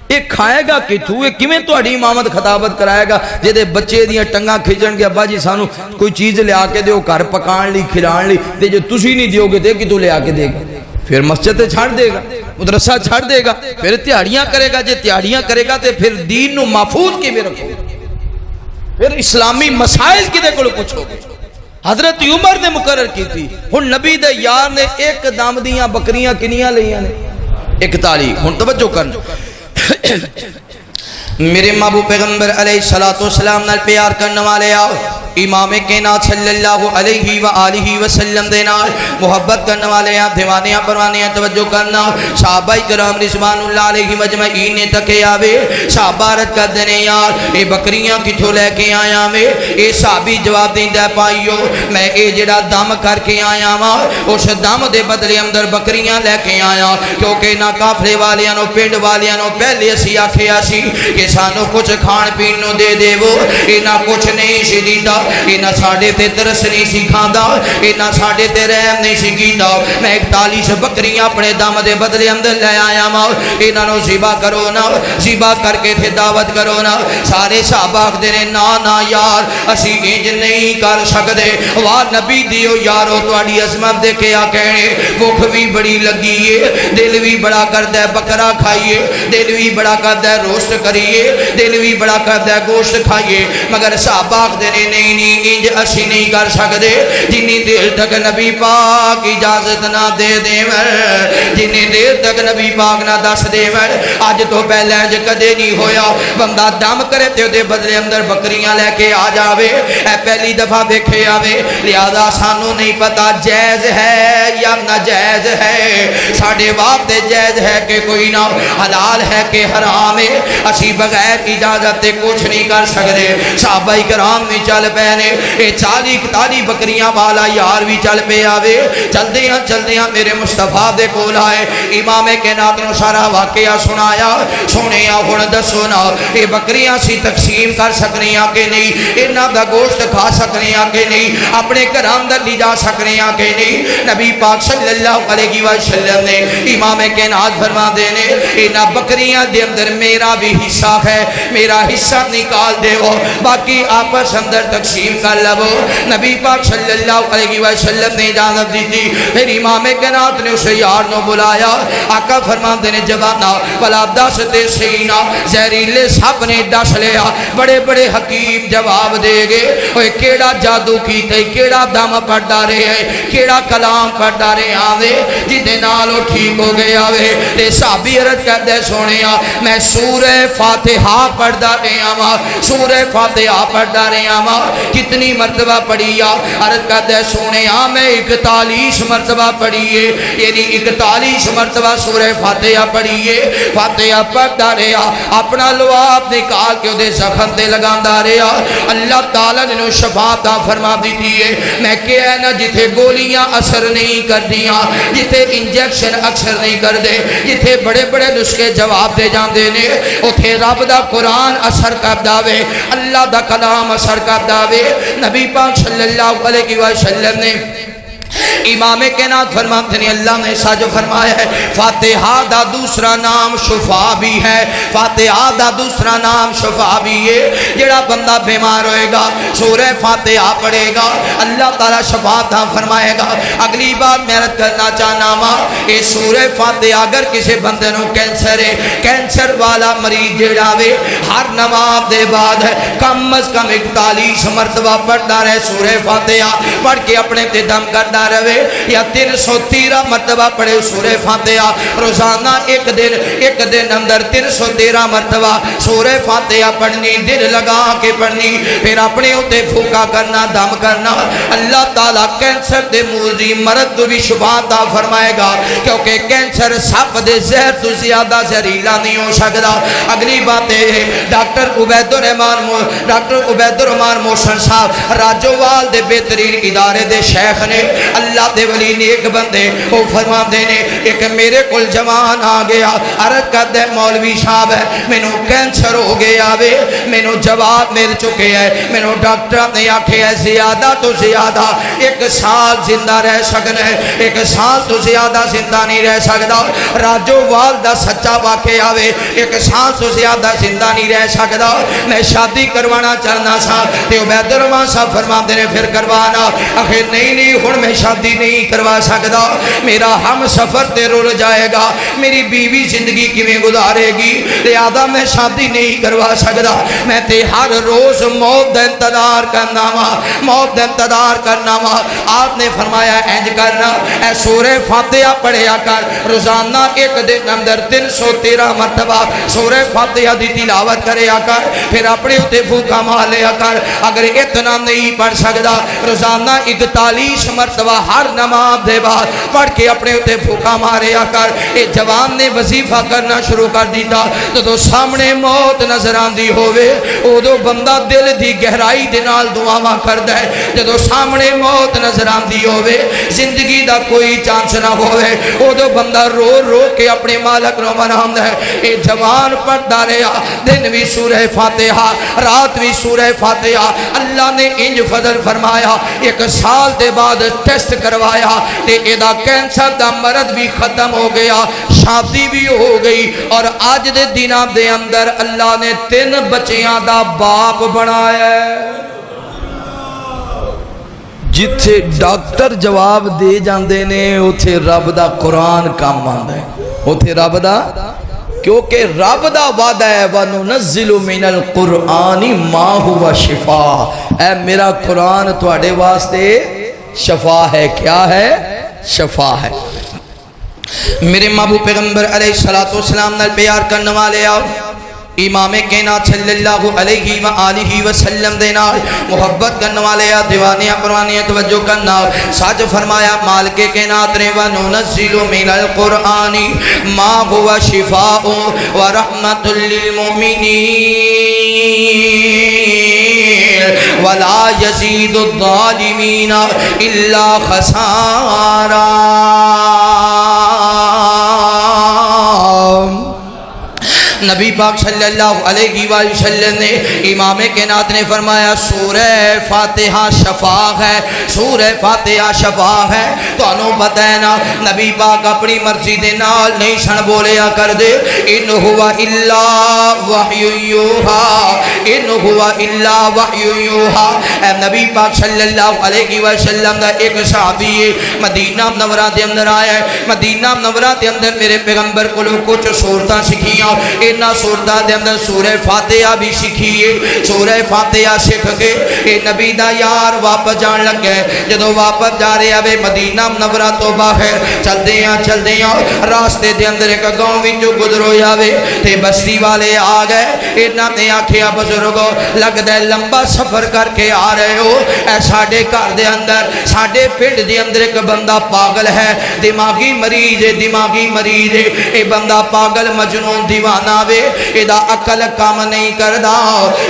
اے کھائے گا کتھوں، اے کیویں تہاڈی امامت خطابت کرائے گا جے دے بچے دیاں ٹنگاں کھچن گے ابا جی سانو کوئی چیز لے آ کے دیو گھر پکان لی کھلان لی، تے جو تسی نہیں دیو گے تے کتھوں لے آ کے دے گا؟ پھر مسجد تے چھڑ دے گا، مدرسہ چھڑ دے گا، پھر تہاڑیاں کرے گا، جے تہاڑیاں کرے گا تے پھر دین نو محفوظ کیویں رکھو گے؟ پھر اسلامی مسائل کدے کول پوچھو گے؟ حضرت عمر نے مقرر کی تھی۔ ہن نبی دے یار نے ایک دم دیاں بکریاں کنیاں لیاں نے؟ 41۔ ہن توجہ کرن، میرے محبوب پیغمبر علیہ السلام نال پیار کرنے والے آؤ، امام کائنات صلی اللہ علیہ وآلہ وسلم دے نال محبت کرنے والے آپ، دیوانیاں پروانیاں توجہ کرنا۔ صحابہ کرام رضوان اللہ علیہ مجمعین نے تکے آوے، صحابہ رد کر دینے یار اے بکریاں کتھوں لے کے آیا میں؟ اے صحابی جواب دیندہ پائیو میں اے جڑا دم کر کے آیا ماں، اس دم دے بدلے اندر بکریاں لے کے آیا، کیونکہ نہ کافلے والیاں نو پنڈ والیاں نو پہلے اسی آکھیا سی کہ سانو کچھ کھان پین نو دے دے وہ، اے نہ کچھ نہیں سی دیندا، اے نہ ساڑے تے ترس نہیں سی کھاندا، اے نہ ساڑے تے رحم نہیں سی کیندا۔ میں 41 بکریاں اپنے دم دے بدلے اندر لے آیا ماں، انہاں نو ذبح کرو نا، ذبح کر کے پھر دعوت کرو نا۔ سارے صحابہ آکھدے نے نا نا یار اسی انج نہیں کر سکدے، واہ نبی دیو یارو تہاڈی عظمت دے کے آ کہنے، بھوک بھی بڑی لگی ہے، دل بھی بڑا کردا ہے بکرا کھائیے، دل بھی بڑا کردا ہے روسٹ کریے، دل بھی بڑا کردا ہے گوشت کھائیے، مگر صحابہ آکھدے نے نہیں نہیں انج اسی نہیں کر سکدے جنی دیر تک نبی پاک اجازت نہ دے دیون، جنی دیر تک نبی پاک نہ دس دیون۔ اج تو پہلے انج کدے نہیں ہویا بندہ دم کرے تے دے بدلے اندر بکریاں لے کے آ جاوے، اے پہلی دفعہ دیکھے آوے، لہذا سانو نہیں پتا جائز ہے یا ناجائز ہے، ساڈے واسطے جائز ہے کہ کوئی نہ، حلال ہے کہ حرام ہے، اسی بغیر اجازت تے کچھ نہیں کر سکدے۔ صحابہ کرام بھی چل پے نے، اے 40 بکریاں والا یار بھی چل پے آوے، چلدیاں میرے مصطفیٰ دے کول آئے، امام کائنات نو سارا واقعہ سنایا، سنیا ہن دسو نا اے بکریاں سی تقسیم کر سکنیاں کہ نہیں، انہاں دا گوشت کھا سکنیاں کہ نہیں، اپنے گھراں اندر لے جا سکنیاں کہ نہیں؟ نبی پاک صلی اللہ علیہ وسلم نے امام کائنات فرما دینے انہاں بکریاں دے اندر میرا بھی حصہ ہے، میرا حصہ نکال دے وہ، باقی آپس اندر تقسیم تشریف کر لو. نبی پاک صلی اللہ علیہ وسلم نے اجازت دی تھی. پھر امام کائنات نے اسے یار نو بلایا. آقا فرماتے نے جوانا بلا دس تے سینا زہریلے سب نے ڈس لیا. بڑے بڑے حکیم جواب دے گے اوے کیڑا جادو کیتے کیڑا دم پڑھدا رہے ہے کیڑا کلام پڑھدا رہے آوے جدے نال او ٹھیک ہو گیا وے. تے صحابی عرض کردے سونیا میں سورہ فاتحہ پڑھدا رہا وا سورہ فاتحہ پڑھدا رہا وا کتنی مرتبہ پڑھی آ. عرض کردے سونیا میں 41 مرتبہ پڑھیے یعنی 41 مرتبہ سورہ فاتحہ پڑھیے. فاتحہ پڑھدا رہا اپنا لواب نکال کے دے زخم تے لگاندا رہا. اللہ تعالیٰ نے شفا عطا فرما دیتی ہے. میں کہیا نا جتھے گولیاں اثر نہیں کردیاں جتھے انجیکشن اثر نہیں کردے جتھے بڑے بڑے نسخے جواب دے جاندے نے اوتھے رب دا قرآن اثر کردا وے اللہ دا کلام اثر کردا وے. نبی پاک صلی اللہ علیہ وسلم نے امام کائنات فرماتے ہیں اللہ نے ایسا جو فرمایا ہے فاتحہ دا دوسرا نام شفا بھی ہے. فاتحہ دا دوسرا نام شفا بھی ہے. جڑا بندہ بیمار ہوئے گا سورہ فاتحہ پڑھے گا اللہ تعالیٰ شفا عطا فرمائے گا. اگلی بات میں عرض کرنا چاہنا وا کہ سورہ فاتحہ اگر کسی بندے نو کینسر ہے کینسر والا مریض جڑا وے ہر نماز دے بعد کم از کم 41 مرتبہ پڑھدا رہے سورہ فاتحہ پڑھ کے اپنے تے دم کردا رہے یا 313 مرتبہ پڑھے سورہ فاتحہ روزانہ ایک دن اندر 313 مرتبہ سورہ فاتحہ پڑھنی دل لگا کے پڑھنی. پھر اپنے ہوتے پھوکا کرنا دم کرنا. اللہ تعالیٰ کینسر دے موذی مرض تو بھی شفا عطا فرمائے گا کیونکہ کینسر سب دے زہر تو زیادہ زہریلا نہیں ہو سکتا. اگلی بات ہے ڈاکٹر عبید الرحمان محسن صاحب راجووال دے بہترین ادارے دے شیخ نے اللہ دے ولی نے ایک بندے وہ فرما دینے ایک میرے کل جوان آ گیا عرض کر دے مولوی صاحب ہے میں نو کینسر ہو گیا وے میں نو جواب مل چکے ہیں میں نو ڈاکٹر نے آکھے ہے زیادہ تو زیادہ 1 سال زندہ رہ سکنا ہے 1 سال تو زیادہ زندہ نہیں رہ سکتا. راجووال دا سچا واقعہ وے 1 سال تو زیادہ زندہ نہیں رہ سکتا. میں شادی کروانا چاہنا سا تے عبید الرحمان صاحب فرما دینے پھر کروانا آخر نہیں ہن میں شادی نہیں کروا سکتا میرا ہم سفر تے رول جائے گا میری بیوی زندگی کیویں گزارے گی لہذا میں شادی نہیں کروا سکتا. میں تے ہر روز موت دا انتظار کرنا وا موت دا انتظار کرنا وا. آپ نے فرمایا انج کرنا اے سورہ فاتحہ پڑھیا کر روزانہ ایک دن اندر 313 مرتبہ سورہ فاتحہ دی تلاوت کریا کر پھر اپنے اتے پھوکا مار لیا کر. اگر اتنا نہیں پڑھ سکتا روزانہ 41 مرتبہ ہر نماز دے بعد پڑھ کے اپنے اتے پھوکا ماریا کر. اے جوان نے وظیفہ کرنا شروع کر دیتا تو سامنے موت نظر آندی ہوئے ادو بندہ دل دی گہرائی دے نال دعاواں کردا ہے. جدو سامنے موت نظر آندی ہوئے زندگی دا کوئی چانس نہ ہوئے ادو بندہ رو رو کے اپنے مالک نو مناوندا ہے. اے جوان پڑھدا رہیا دن بھی سورہ فاتحہ رات بھی سورہ فاتحہ. اللہ نے انج فضل فرمایا 1 سال دے بعد ٹیسٹ کروایا تے ایدہ کینسر دا مرض بھی ختم ہو گیا شادی بھی ہو گئی اور آج دے دینہ دے اندر اللہ نے 3 بچیاں دا باپ بنایا ہے. جتھے ڈاکٹر جواب دے جاندے نے اتھے رب دا قرآن کام آندا ہے اتھے رب دا کیونکہ رب دا وعدہ ہے وَنُنَزِّلُ مِنَ الْقُرْآنِ مَا هُوَ شِفَاء. اے میرا قرآن تواڈے واسطے شفا ہے. کیا ہے؟ شفا ہے. میرے محبوب پیغمبر علیہ السلام نال پیار کرنے والے آؤ امام کائنات صلی اللہ علیہ وآلہ وسلم دے نال محبت کرنے والے دیوانیاں قرآنیاں توجہ کرنا. سچ فرمایا مالک کائنات نے وَنُنَزِّلُ مِنَ الْقُرْآنِ مَا هُوَ شِفَاءٌ وَرَحْمَةٌ لِّلْمُؤْمِنِينَ وَلَا يَزِيدُ الظَّالِمِينَ إِلَّا خَسَارًا. نبی پاک صلی اللہ علیہ وسلم نے امام کائنات نے فرمایا سورہ فاتحہ شفا ہے، سورہ فاتحہ شفا ہے۔ تو انہوں پتہ ہے نا نبی پاک اپنی مرضی دے نال نہیں سن بولیا کر دے، ان ہوا الا وحی یوحا، ان ہوا الا وحی یوحا۔ اے نبی پاک صلی اللہ علیہ وسلم دا ایک صحابی مدینہ منورہ دے اندر آیا ہے، مدینہ منورہ دے اندر میرے پیغمبر کو کچھ سورتاں سکھیاں، انہاں سورتاں دے اندر سورہ فاتحہ بھی سکھیے۔ سورہ فاتحہ سکھ کے اے نبی دا یار واپس جان لگ گئے۔ جدو واپس جا رہے ابے مدینہ منورہ تو باہر چل دیاں راستے دے اندر ایک گاؤں وچوں گزرو جاوے تے بستی والے آ گئے۔ انہاں نے آکھیا بزرگو لگدا ہے لمبا سفر کر کے آ رہے ہو، اے ساڈے گھر دے اندر ساڈے پنڈ دے اندر ایک بندہ پاگل ہے، دماغی مریض ہے، دماغی مریض ہے، اے بندہ پاگل مجنون دیوانہ وے، ایدا عقل کام نہیں کردا،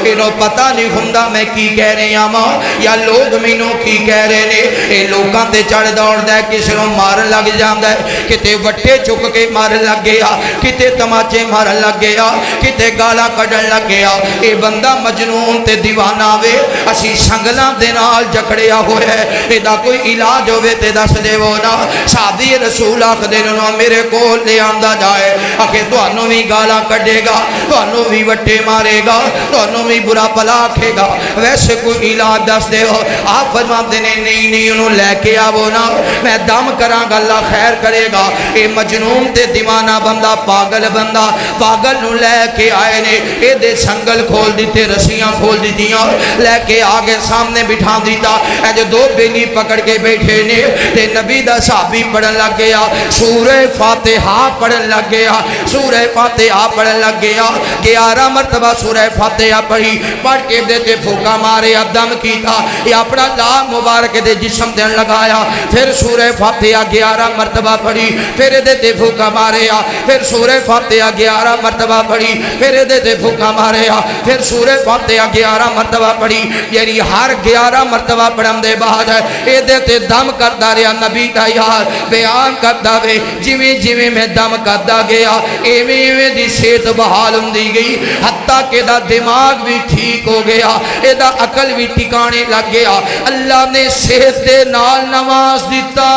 اینو پتہ نہیں ہوندا میں کی کہہ رہا ہاں یا لوگ مینوں کی کہہ رہے نے۔ اے لوکاں تے چڑھ دوڑدا ہے، کسے نوں مارن لگ جاندا ہے، کتے وٹے چک کے مارن لگ گیا، کتے تماچے مارن لگ گیا، کتے گالاں کڈن لگ گیا۔ اے بندہ مجنون تے دیوانہ وے، اسی سنگلاں دے نال جکڑیا ہویا ہے، ایدا کوئی علاج ہوے تے دس دیو نا۔ صحابی رسول آکھدے نے میرے کول لے آندا جائے، آکھے تانوں وی گالاں کڈے گا، تانوں وی وٹے مارے گا، تانوں وی برا بھلا آکھے گا، ویسے کوئی علاج دس دیو۔ آپ فرماتے نے نہیں انہوں لے کے آو نا، میں دم کراں گا اللہ خیر کرے گا۔ اے مجنون تے دیوانہ بندہ پاگل نو لے کے آئے نے، اے دے سنگل کھول دیتے، رسیاں کھول دیتیاں، لے کے آگے سامنے بٹھا دیتا۔ اے جو دو بیلی پکڑ کے بیٹھے نے تے نبی دا صحابی پڑھن لگ گیا، سورہ فاتحہ پڑھن لگ گیا، سورہ فاتحہ پڑھن لگ گیا، 11 مرتبہ سورہ فاتحہ پڑھی، پڑھ کے دیتے پھوکا مارے، دم کیتا، یہ اپنا لا مبارک دے جسم دین لگایا، پھر سورہ فاتحہ 11 مرتبہ پڑھی، پھر دیتے پھوکا مارے، پھر سورہ فاتحہ 11 مرتبہ پڑھی، پھر دیتے پھوکا مارے، پھر سورہ فاتحہ 11 مرتبہ پڑھی، یعنی ہر 11 مرتبہ پڑھن دے بعد اے دیتے دم کرتا رہا نبی دا یار بیان کرتا وے، جویں میں دم کرتا گیا ایویں دی صحت بحال ہوندی گئی، حتیٰ کہ دا دماغ بھی ٹھیک ہو گیا، اے دا عقل بھی ٹھکانے لگ گیا۔ اللہ نے صحت دے نال نواز دیتا،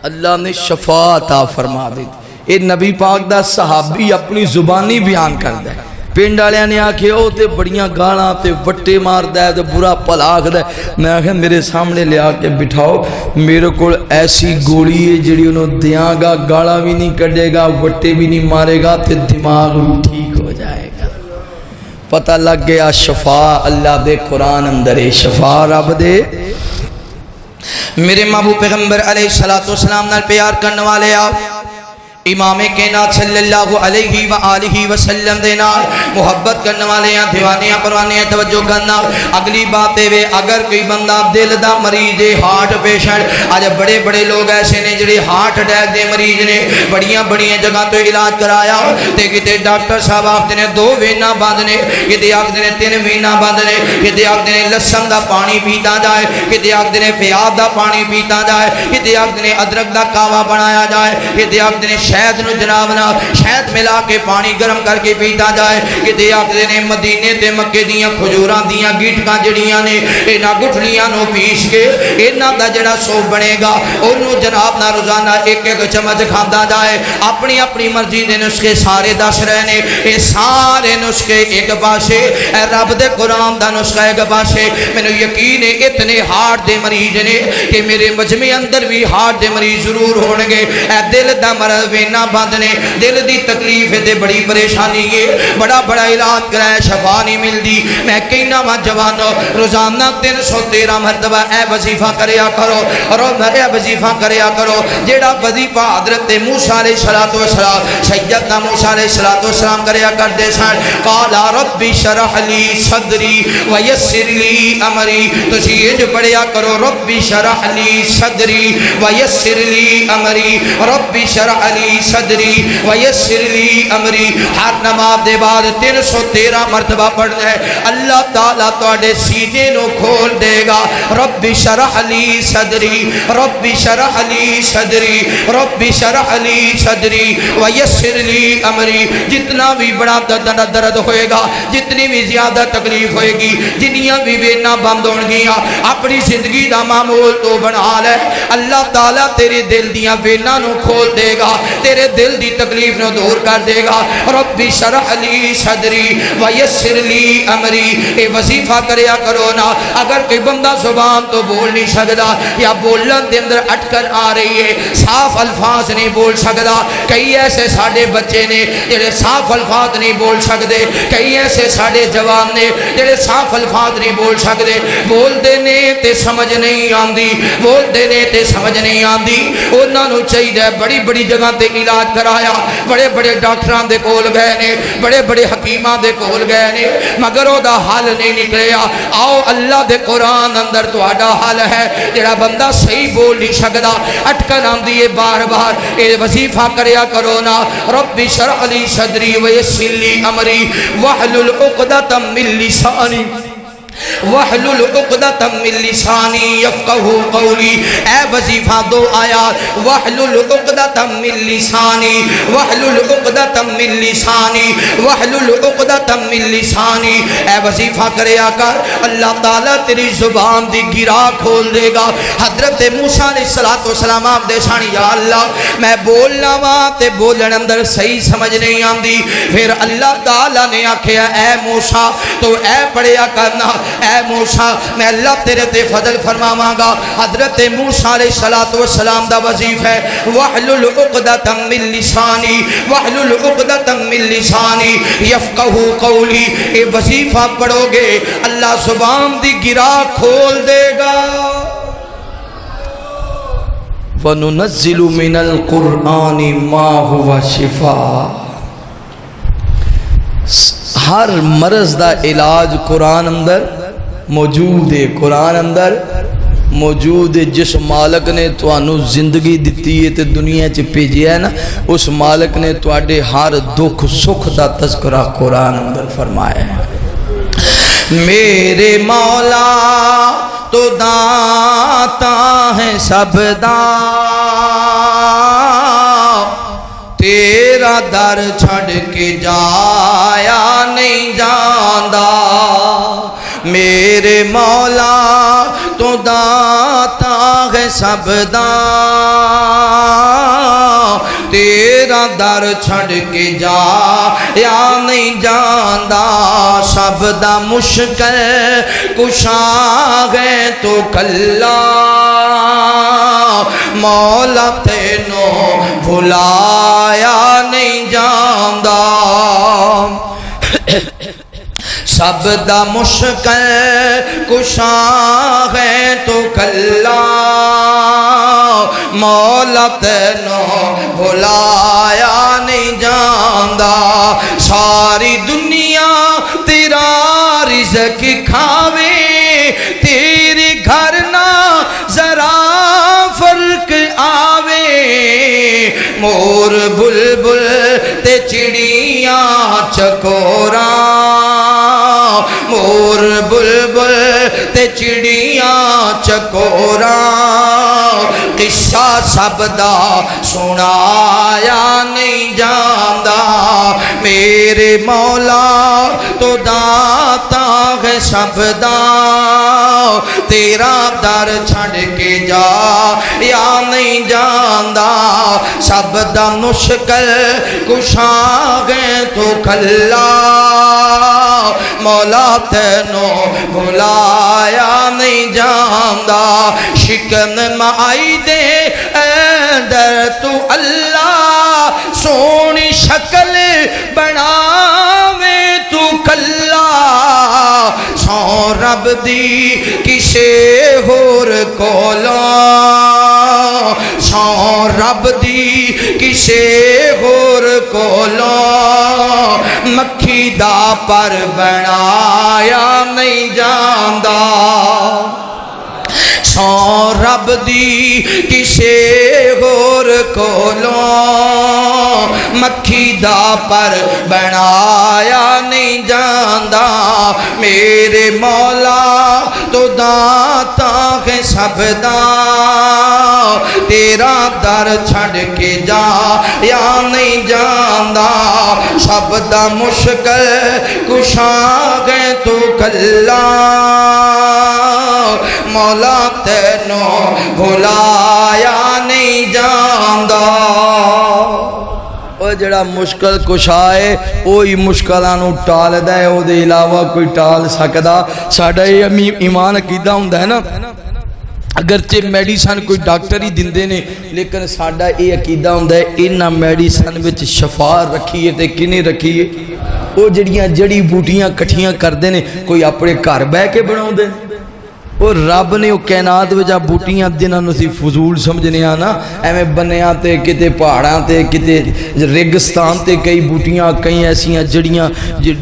اللہ نے شفا عطا فرما دی۔ اے نبی پاک دا صحابی اپنی زبانی بیان کردا ہے، پنڈ والے نے آکھے او تے بڑیاں گالاں تے وٹے ماردا ہے تے برا بھلا آکھدا ہے۔ میں آکھیا میرے سامنے لے آ کے بٹھاؤ، میرے کول ایسی گولی ہے جڑی انہوں دیاں گا، گالاں بھی نہیں کڈے گا، وٹے بھی نہیں مارے گا تے دماغ بھی ٹھیک ہو جائے گا۔ پتہ لگ گیا شفا اللہ دے قرآن اندر، شفا رب دے۔ میرے محبوب پیغمبر علیہ السلام نال پیار کرنے والے آپ امام کائنات صلی اللہ علیہ وآلہ وسلم دے نال محبت کرنے والے ہیں، دیوانیاں پروانیاں توجہ کرنا۔ اگلی بات ہے اگر کوئی بندہ دل دا مریض ہے، ہارٹ پیشنٹ، آج بڑے بڑے لوگ ایسے نے جڑے ہارٹ اٹیک دے مریض نے، بڑیاں بڑیاں جگہ تو علاج کرایا تے کتے ڈاکٹر صاحب آکھدے نے 2 وینا بند نے، کتے آکھدے نے 3 وینا بند نے، کتے آکھدے نے لہسن دا پانی پیتا جائے، کتے آکھدے نے پیاز دا پانی پیتا جائے، کتے آکھدے نے ادرک دا کاوا بنایا جائے، کتے آکھدے نے شہد نو جناب نا شہد ملا کے پانی گرم کر کے پیتا جائے، کتے آکھدے نے مدینے تے مکے دیاں کھجوراں دیاں گٹکاں جڑیاں نے انہاں گٹھلیاں نو پیش کے انہاں دا جڑا سوپ بنے گا انہوں جناب نا روزانہ 1-1 چمچ کھادا جائے۔ اپنی اپنی مرضی دے نسخے سارے دس رہے نے، اے سارے نسخے ایک پاسے، اے رب دے قرآن دا نسخہ ایک پاسے۔ مینوں یقین ہے اتنے ہارٹ دے مریض نے کہ میرے مجمع اندر بھی ہارٹ دے مریض ضرور ہون گے۔ اے دل دا مرض وینا بند نے، دل دی تکلیف تے بڑی پریشانی ہے، بڑا علاج کرائے شفا نہیں ملدی۔ میں کہنا وا جوانو روزانہ 313 مرتبہ اے وظیفہ کریا کرو، روزانہ اے وظیفہ کریا کرو جیڑا وظیفہ حضرت موسیٰ علیہ السلام سیدنا موسیٰ علیہ السلام کریا کرتے سن۔ قال رب اشرح لی صدری ویسر لی امری، تسی یہ جو پڑھیا کرو رب اشرح لی صدری ویسر لی امری، رب اشرح لی لی صدری ویسر لی امری. ہر نماز دے بعد 313 مرتبہ پڑھنا ہے. اللہ تعالیٰ تواڈے سینے نو کھول دے گا. رب شرح لی صدری رب شرح لی صدری رب شرح لی صدری ویسر لی امری. جتنا بھی بڑا درد ہوئے گا, جتنی بھی زیادہ تکلیف ہوئے گی, جنیاں بھی وینا بند ہون گیاں, اپنی زندگی دا معمول تو بنا لے. اللہ تعالیٰ تیرے دل دیاں وینا نو کھول دے گا, تیرے دل دی تکلیف نو دور کر دے گا. رب شرح لی صدری ویسر لی امری. اے وظیفہ کریا کرو نا. اگر کوئی بندہ زبان تو بول نہیں سکتا یا بولن دے اندر اٹکن آ رہی ہے, صاف الفاظ نہیں بول سکتا. کئی ایسے ساڑھے بچے نے جڑے صاف الفاظ نہیں بول سکتے, کئی ایسے ساڑھے جوان نے جڑے صاف الفاظ نہیں بول سکتے. بول دینے تے سمجھ نہیں آندی, بول دینے تے سمجھ نہیں آندی. انہاں نو چاہیے بڑی بڑی جگہ تے علاج کرایا, بڑے بڑے ڈاکٹراں دے کول گئے نے, بڑے بڑے حکیماں دے کول گئے نے, مگر او دا حل نہیں نکلیا. آؤ اللہ دے قرآن اندر تہاڈا حل ہے. جڑا بندہ صحیح بول نہیں سکدا, اٹکن آندی ہے بار بار, اے وظیفہ کریا کرو نا. رب شرح لی صدری ویسر لی امری واحلل عقدۃ من لسانی وَحْلُلْ عُقْدَةً مِّن لِّسَانِي يَفْقَهُوا قَوْلِي. اے وظیفہ دو آیات, وَحْلُلْ عُقْدَةً مِّن لِّسَانِي وَحْلُلْ عُقْدَةً مِّن لِّسَانِي وَحْلُلْ عُقْدَةً مِّن لِّسَانِي. اے وظیفہ کریا کر, اللہ تعالیٰ تیری زبان دی گرا کھول دے گا. حضرت موسیٰ علیہ السلام آپ دے سانی, یا اللہ میں بولنا وا تے بولن اندر صحیح سمجھ نہیں آندی. پھر اللہ تعالیٰ نے آکھیا اے موسیٰ تو اے پڑھیا کرنا, اے موسیٰ میں اللہ تیرے تے فضل فرماواں گا. حضرت موسیٰ علیہ السلام دا وظیفہ ہے وَحْلُلْ عُقْدَةً مِّن لِّسَانِي وَحْلُلْ عُقْدَةً مِّن لِّسَانِي يَفْقَهُوا قَوْلِي. اے وظیفہ پڑھو گے اللہ زبان دی گرا کھول دے گا. وَنُنَزِّلُ مِنَ الْقُرْآنِ مَا هُوَ شِفَاءٌ. ہر مرض دا علاج قرآن اندر موجود ہے, قرآن اندر موجود ہے. جس مالک نے توانو زندگی دیتی ہے تے دنیا چ بھیجیا ہے نا, اس مالک نے تواڈے ہر دکھ سکھ دا تذکرہ قرآن اندر فرمایا ہے. میرے مولا تو داتا ہے سب داں, تیرا در چھڑ کے جایا نہیں جاندا. میرے مولا تو داتا ہے سب داں, تیرا در چھڑ کے جایا نہیں جاندا. سب دا مشکل کشا ہے تو کلا, مولا تینو بھلایا نہیں جاندا. سب دا مشکل کشا ہے تو کلا, مولا تینو بھلایا نہیں جاندا. ساری دنیا تیرا رزق کھاوے, تیرے گھر نہ ذرا فرق آوے. مور بلبل تے چڑیاں چکوراں, مور بلبل تے چڑیاں چکوراں. قصہ سب دا سنایا نہیں جاندا. میرے مولا تو داتا ہے سب داں, تیرا در چھڑ کے جا یا نہیں جاندا. سب دا مشکل کشا ہے تو کلا, مولا تینو بھلایا نہیں جاندا. شکن مائی دے اندر تو اللہ سونی شکل بناوے تو کلا. سو رب دی کسے ہور کولا, سو رب دی کسے ہور کولا. مکھی دا پر بنایا نہیں جاندا. سو رب دی کسے ہور کولوں دا پر بنایا نہیں جاندا میرے مولا تو داتا ہے سب دا تیرا در چھڑ کے جا یا نہیں جاندا سب دا مشکل کشا گئے تو کلا مولا تینوں بھلایا نہیں جاندا وہ جڑا مشکل کشا ہے وہی مشکلاں نو ٹالدا ہے، او دے علاوہ کوئی ٹال سکدا؟ ساڈا یہ ایمان عقیدہ ہوندا ہے نا، اگرچہ میڈیسن کوئی ڈاکٹر ہی دیندے نے لیکن ساڈا یہ عقیدہ ہوندا ہے انہاں میڈیسن وچ شفا رکھی ہے تے کنے رکھی ہے؟ وہ جڑیاں جڑی بوٹیاں کٹھیاں کردے نے کوئی اپنے گھر بہ کے بناوندے نے، اور رب نے وہ کائنات وچ بوٹیاں جنہاں نوں اسی فضول سمجھنے آ نا ایویں بنیاں تے کتے پہاڑاں تے کتے ریگستان تے کئی بوٹیاں کئی ایسیاں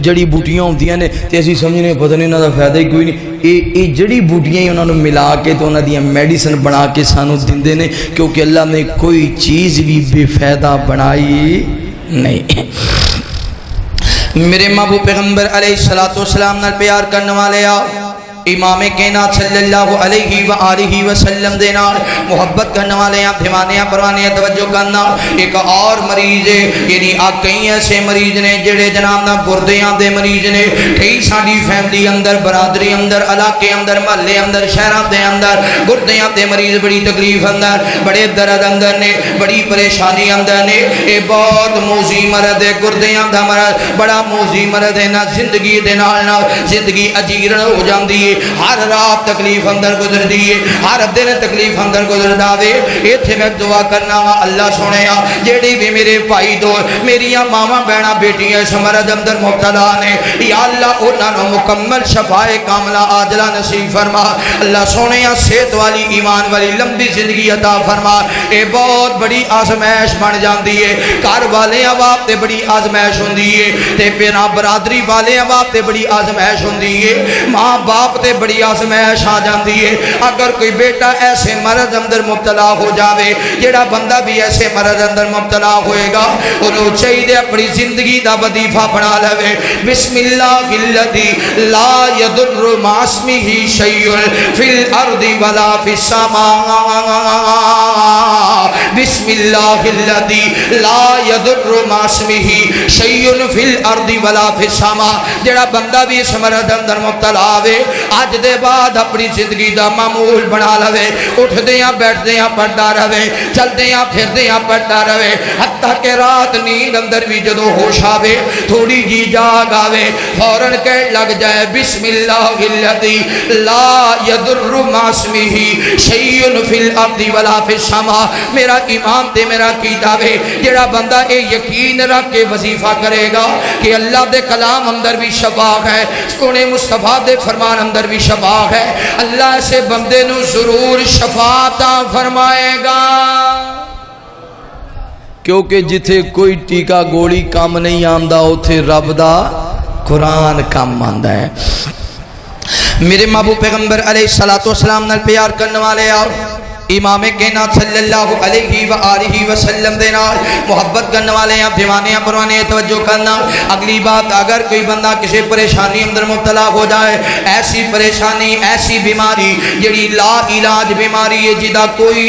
جڑی بوٹیاں ہوندیاں نے تے اسی سمجھنے پتہ نہیں انہاں دا فائدہ ہی کوئی نہیں، یہ جڑی بوٹیاں ہی انہاں نوں ملا کے تو انہاں دیاں میڈیسن بنا کے سانوں دیندے نے، کیونکہ اللہ نے کوئی چیز بھی بے فائدہ بنائی نہیں۔ میرے محبوب پیغمبر علیہ السلام نال پیار کرنے والے آ امام کائنات صلی اللہ علیہ وآلہ وسلم دے نال محبت کرنے والے ہیں، دیوانے ہیں، پروانے ہیں، توجہ کرنا۔ ایک اور مریض ہے، یعنی کئی ایسے مریض نے جڑے جناب نا گردیاں دے مریض نے، کئی ساری فیملی اندر، برادری اندر، علاقے اندر، محلے اندر، شہراں دے اندر گردیاں دے مریض بڑی تکلیف اندر، بڑے درد اندر نے، بڑی پریشانی اندر نے، اے بہت موذی مرض ہے، گردیاں دا مرض بڑا موذی مرض ہے، نہ زندگی دے نال نہ زندگی اجیرن ہو جاندی ہے، ہر رات تکلیف اندر گزر دیئے، ہر دن تکلیف اندر گزر داوے۔ ایتھے میں دعا کرنا وا اللہ سنیا جیڑی بھی میرے بھائی دو میریاں ماما بہنا بیٹیاں اس مرض اندر مبتلا نے، یا اللہ انہاں نوں مکمل شفائے کاملہ عاجلہ نصیب فرما، اللہ سنیا صحت والی ایمان والی لمبی زندگی عطا فرما۔ اے بہت بڑی آزمائش بن جاندی ہے، گھر والے باپ تے بڑی آزمائش ہوندی ہے، تے پیرا برادری والے باپ تے بڑی آزمائش ہوندی ہے، ماں باپ تے بڑی آزمائش آ جاندی ہے۔ اگر کوئی بیٹا ایسے مرض اندر مبتلا ہو جاوے، جڑا بندہ بھی ایسے مرض اندر مبتلا ہوئے گا، انہوں چاہیے اپنی زندگی دا وظیفہ بنا لے، بسم اللہ الذی لا یضر مع اسمہ شیء فی الارض ولا فی السماء، بسم اللہ الذی لا یضر مع اسمہ شیء فی الارض ولا فی السماء۔ جڑا بندہ بھی اس مرض اندر مبتلا ہوئے آج دے بعد اپنی زندگی دا معمول بنا لوے، اٹھ دیاں بیٹھ دیاں پڑھتا رہے، چل دیاں پھر دیاں پڑھتا رہے، حتیٰ کہ رات نیند اندر بھی جدو ہوش آوے تھوڑی جی جاگ آوے فوراں کہہ لگ جائے بسم اللہ الذی لا یضر مع اسمہ شیء فی الارض ولا فی السماء۔ میرا ایمان تے میرا عقیدہ ہے جڑا بندہ اے یقین رکھ کے وظیفہ کرے گا کہ اللہ دے کلام اندر بھی شفا ہے، سونے مصطفیٰ دے فرمان اندر بھی شفا ہے، اللہ سے بندے نو ضرور شفا عطا فرمائے گا، کیونکہ جتھے کوئی ٹیکا گولی کام نہیں آندا اوتھے رب دا قرآن کام آندا ہے۔ میرے محبوب پیغمبر علیہ السلام نال پیار کرنے والے آؤ امام کائنات صلی اللہ علیہ وآلہ وسلم دے نال محبت کرنے والے ہیں، دیوانے ہیں، پروانے ہیں، توجہ کرنا۔ اگلی بات، اگر کوئی بندہ کسی پریشانی اندر مبتلا ہو جائے، ایسی پریشانی ایسی بیماری جڑی لا علاج بیماری ہے جدا کوئی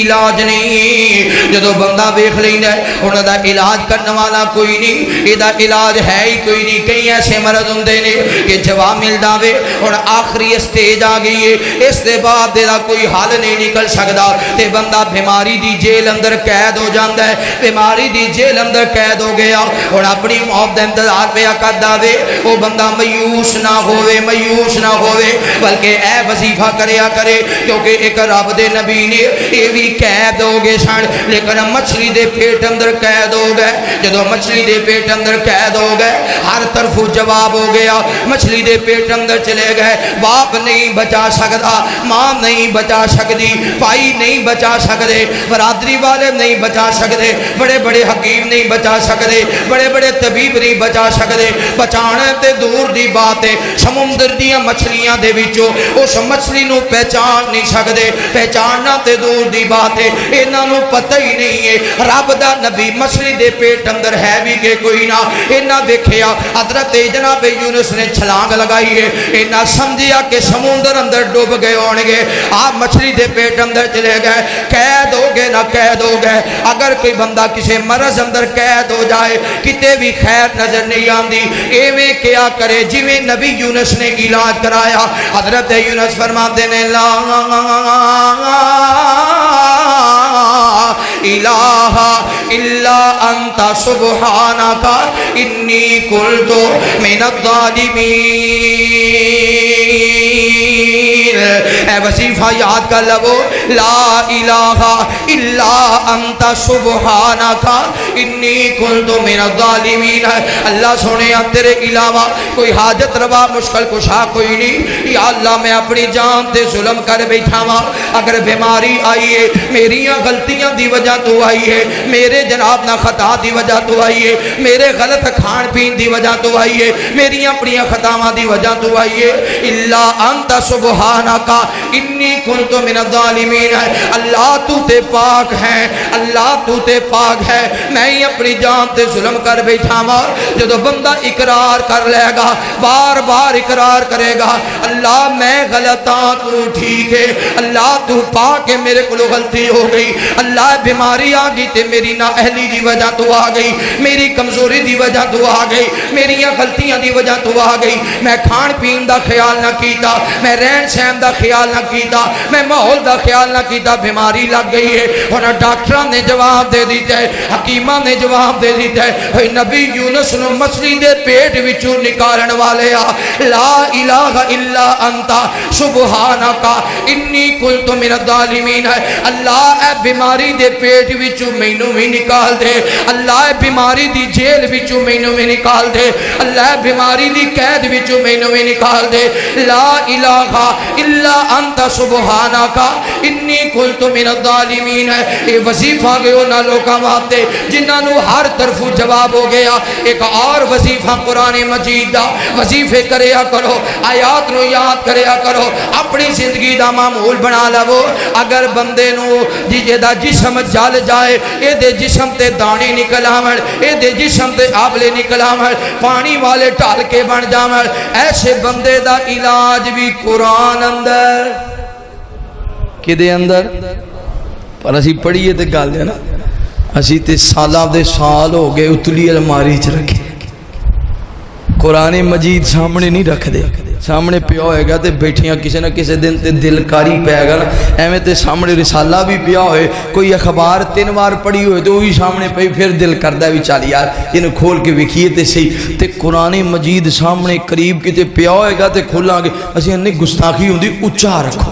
علاج نہیں، جدو بندہ ویکھ لیندا ہے انہاں دا علاج کرنے والا کوئی نہیں، ادا علاج ہے ہی کوئی نہیں۔ کئی ایسے مرض ہوندے نے کہ جواب ملدا وے ہن آخری اسٹیج آ گئی ہے، اس دے بعد دا کوئی حل نہیں نکل سکدا تے بندہ بیماری دی جیل اندر قید ہو جاندا ہے، بیماری دی جیل اندر قید ہو گیا اور اپنی موت دا انتظار پیا کردا وے، وہ بندہ مایوس نہ ہوئے، مایوس نہ ہوئے، بلکہ اے وظیفہ کریا کرے، کیونکہ ایک رب دے نبی نے یہ بھی قید ہو گئے سن لیکن مچھلی دے پیٹ اندر قید ہو گئے، جدو مچھلی دے پیٹ اندر قید ہو گئے ہر طرف جواب ہو گیا، مچھلی دے پیٹ اندر چلے گئے، باپ نہیں بچا سکتا، ماں نہیں بچا سکتی، بھائی نہیں بچا سکتے، برادری والے نہیں بچا سکتے، بڑے بڑے حکیم نہیں بچا سکتے، بڑے بڑے طبیب نہیں بچا سکتے، بچانے تے دور دی بات ہے، سمندر دیاں مچھلیاں دے وچوں اس مچھلی نو پہچان نہیں سکتے، پہچاننا تے دور دی بات ہے، انہاں نو پتہ ہی نہیں ہے رب دا نبی مچھلی دے پیٹ اندر ہے بھی کہ کوئی نہ، انہاں دیکھیا حضرت جناب یونس نے چھلانگ لگائی ہے، انہاں سمجھیا کہ سمندر اندر ڈوب گئے ہون گے، آپ مچھلی دے پیٹ اندر چلے گئے، قید ہو گئے نہ قید ہو گئے۔ اگر کوئی بندہ کسی مرض اندر قید ہو جائے کتے بھی خیر نظر نہیں آندی، ایویں کیا کرے جویں نبی یونس نے علاج کرایا۔ حضرت یونس فرماتے ہیں لا الہ الا انت سبحانک انی کنت من الظالمین۔ اے وظیفہ یاد کر لو، لا الہ الا انت سبحانک انی کنت من الظالمین۔ اللہ سونے تیرے علاوہ کوئی حاجت روا مشکل کشا کوئی نہیں، یا اللہ میں اپنی جان تے ظلم کر بیٹھا ہاں، اگر بیماری آئی ہے میریاں غلطیاں دی وجہ تو آئی ہے، میرے جناب نہ خطا دی وجہ تو آئی ہے، میرے غلط کھان پین دی وجہ تو آئی ہے، میری اپنی خطاواں دی وجہ تو آئی ہے، الا انت سبحانک انی کنت من الظالمین۔ اللہ تو تے پاک ہے، اللہ تو تے پاک ہے، میں ہی اپنی جان تے ظلم کر بیٹھا ہاں۔ جدو بندہ اقرار کر لے گا، بار بار اقرار کرے گا، اللہ میں غلط ہاں تو ٹھیک ہے، اللہ تو پاک ہے میرے کو غلطی ہو گئی، اللہ بیماری آ گئی تے میری نااہلی دی وجہ تو آ گئی، میری کمزوری دی وجہ تو آ گئی، میری غلطیاں دی وجہ تو آ گئی، میں کھان پین دا خیال نہ کیتا، میں رہن سہن دا خیال نہ کیتا، میں ماحول دا خیال نہ کیتا، بیماری لگ گئی ہے۔ اور ڈاکٹران نے جواب دے دیتا ہے، حکیمہ نے جواب دے دیتا ہے، نبی یونس نو مچھلی دے پیٹ وچوں نکالن والے آ، لا الہ الا انت سبحانک انی کنت من الظالمین۔ اللہ اے بیماری دے پیٹ وچوں مینوں بھی نکال دے، اللہ اے بیماری دی جیل وچوں مینوں بھی نکال دے، اللہ اے بیماری دی قید وچوں مینوں بھی نکال دے، لا الہ الا انت سبحانک انی کنت من الظالمین۔ یہ وظیفہ گئے انہاں لوکاں واسطے جنہاں نو ہر طرف جواب ہو گیا۔ ایک اور وظیفہ قرآن مجید دا، وظیفے کریا کرو، آیات نو یاد کریا کرو، اپنی زندگی دا معمول بنا لو۔ اگر بندے نو جدا جسم جل جائے، اے دے جسم تے دانے نکل آون، اے دے جسم تے آبلے نکل آون، پانی والے ٹال کے بن جاون، ایسے بندے دا علاج بھی قرآن اندر کہ دے اندر۔ پر اسی پڑھیے تے گل ہے نا، اسی تے سالاں دے سال ہو گئے اتلی الماری چ رکھے، قرآن مجید سامنے نہیں رکھ دے، سامنے پیا ہوئے گا تے بیٹھیاں کسی نہ کسی دن تے دل کاری پہ گا نا، ایویں تے سامنے رسالہ بھی پیا ہوئے، کوئی اخبار 3 بار پڑھی ہوئے تو وہی سامنے پئی، پھر دل کردہ بھی چال یار انہوں کھول کے وکھیے تے صحیح، تے قرآن مجید سامنے قریب کتے پیا ہوئے گا تے کھولاں گے، اسی انہیں گستاخی ہوندی اچھا رکھو،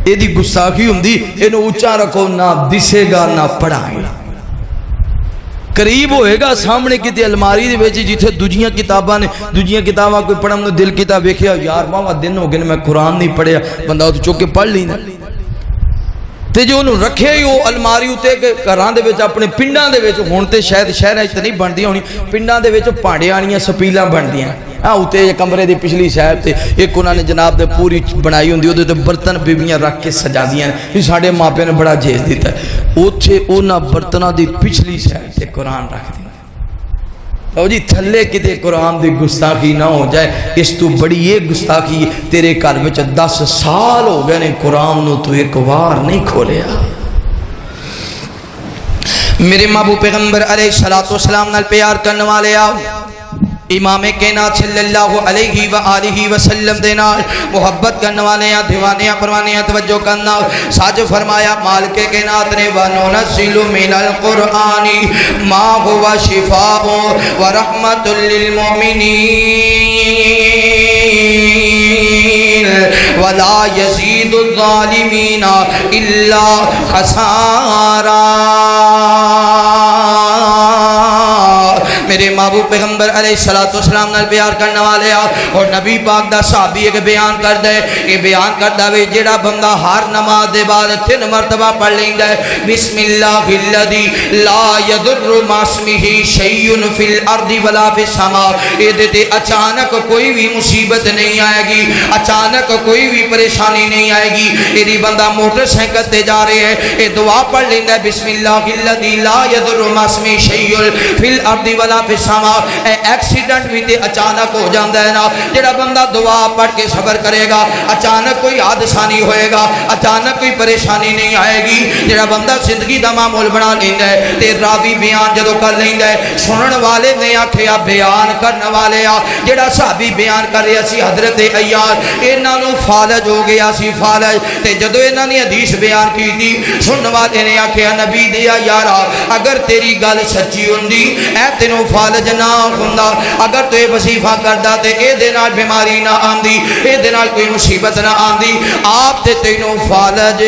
یہ دی گستاخی ہوندی انہوں اچھا رکھو، نہ دسے گا نہ پڑھائیں، قریب ہوئے گا سامنے کتے الماری دے بیچے جیتھے دوجیاں کتاباں نے، دوجیاں کتاباں کوئی پڑھم نو دل کتاب ویکھیا یار باوا دن ہو گئے میں قرآن نہیں پڑھیا، بندہ تو چوک کے پڑھ لینا تے جو انہوں رکھے ہی وہ الماری ہوتے کہ گھراں دے وچ اپنے پنڈاں دے وچ ہون تے شاید شہراں وچ نہیں بندیاں ہونی، پنڈاں دے وچ پانڈے آنیاں سپیلاں بندیاں ہاں ہوتے یہ کمرے دی پچھلی شاید تے ایک انہوں نے جناب دے پوری بنائی ہوندی ہوتے تے برتن بیبیاں رکھ کے سجا دیاں یہ ساڑھے ماں پہ نے بڑا جیز دیتا ہے، اوتھے اونا برتنہ دی پچھلی شاید تے قرآن رکھ دی تو جی تھلے کتے قرآن دی گستاخی نہ ہو جائے، اس تو بڑی یہ گستاخی تیرے گھر میں 10 سال ہو گئے نے قرآن نو تو ایک بار نہیں کھولیا۔ میرے محبوب پیغمبر علیہ السلام نال پیار کرنے والے آؤ، امام کائنات صلی اللہ علیہ وآلہ وسلم دینا محبت کرنے والے ہیں، دیوانے پروانے ہیں، توجہ کرنا ساج فرمایا مالک کائنات نے وَنُنَزِّلُ مِنَ الْقُرْآنِ مَا هُوَ شِفَاءٌ وَرَحْمَةٌ لِّلْمُؤْمِنِينَ وَلَا يَزِيدُ الظَّالِمِينَ إِلَّا خَسَارًا۔ میرے محبوب پیغمبر علیہ السلام نال پیار کرنے والے اور نبی پاک دا صحابی ایک بیان کر دے یہ بیان کرتا ہے جڑا بندہ ہر نماز دے بعد 3 مرتبہ پڑھ لیندا ہے بسم اللہ الذی لا یضر مع اسمہ شیء فی الارض ولا فی السماء یہ تے اچانک کوئی بھی مصیبت نہیں آئے گی اچانک کوئی بھی پریشانی نہیں آئے گی یہ بندہ موٹر سائیکل تے جا رہے ہیں یہ دعا پڑھ لیندا ہے بسم اللہ الذی لا یضر مع اسمہ شیء فی الارض ولا فی السماء ایکسیڈنٹ بھی تے اچانک ہو جاندا ہے نا جڑا بندہ دعا پڑھ کے صبر کرے گا اچانک کوئی حادثہ نہیں ہوئے گا اچانک کوئی پریشانی نہیں آئے گی جڑا بندہ زندگی دا معمول بنا لیندا ہے تے راوی بیان جدو کر لیندا ہے سنن والے نے آکھیا بیان کرن والے جڑا صحابی بیان کر رہا سی حضرت عیاض انہاں نوں فالج ہو گیا سی فالج تے جدو انہاں نے حدیث بیان کی تھی سنن والے نے آکھیا نبی دیا یارا اگر تیری گل سچی ہوندی اے تینوں فالج نہ ہوندا اگر تو یہ وظیفہ کردا تے اے دے نال بیماری نہ آندی اے دے نال کوئی مصیبت نہ آندی آپ تے تینوں فالج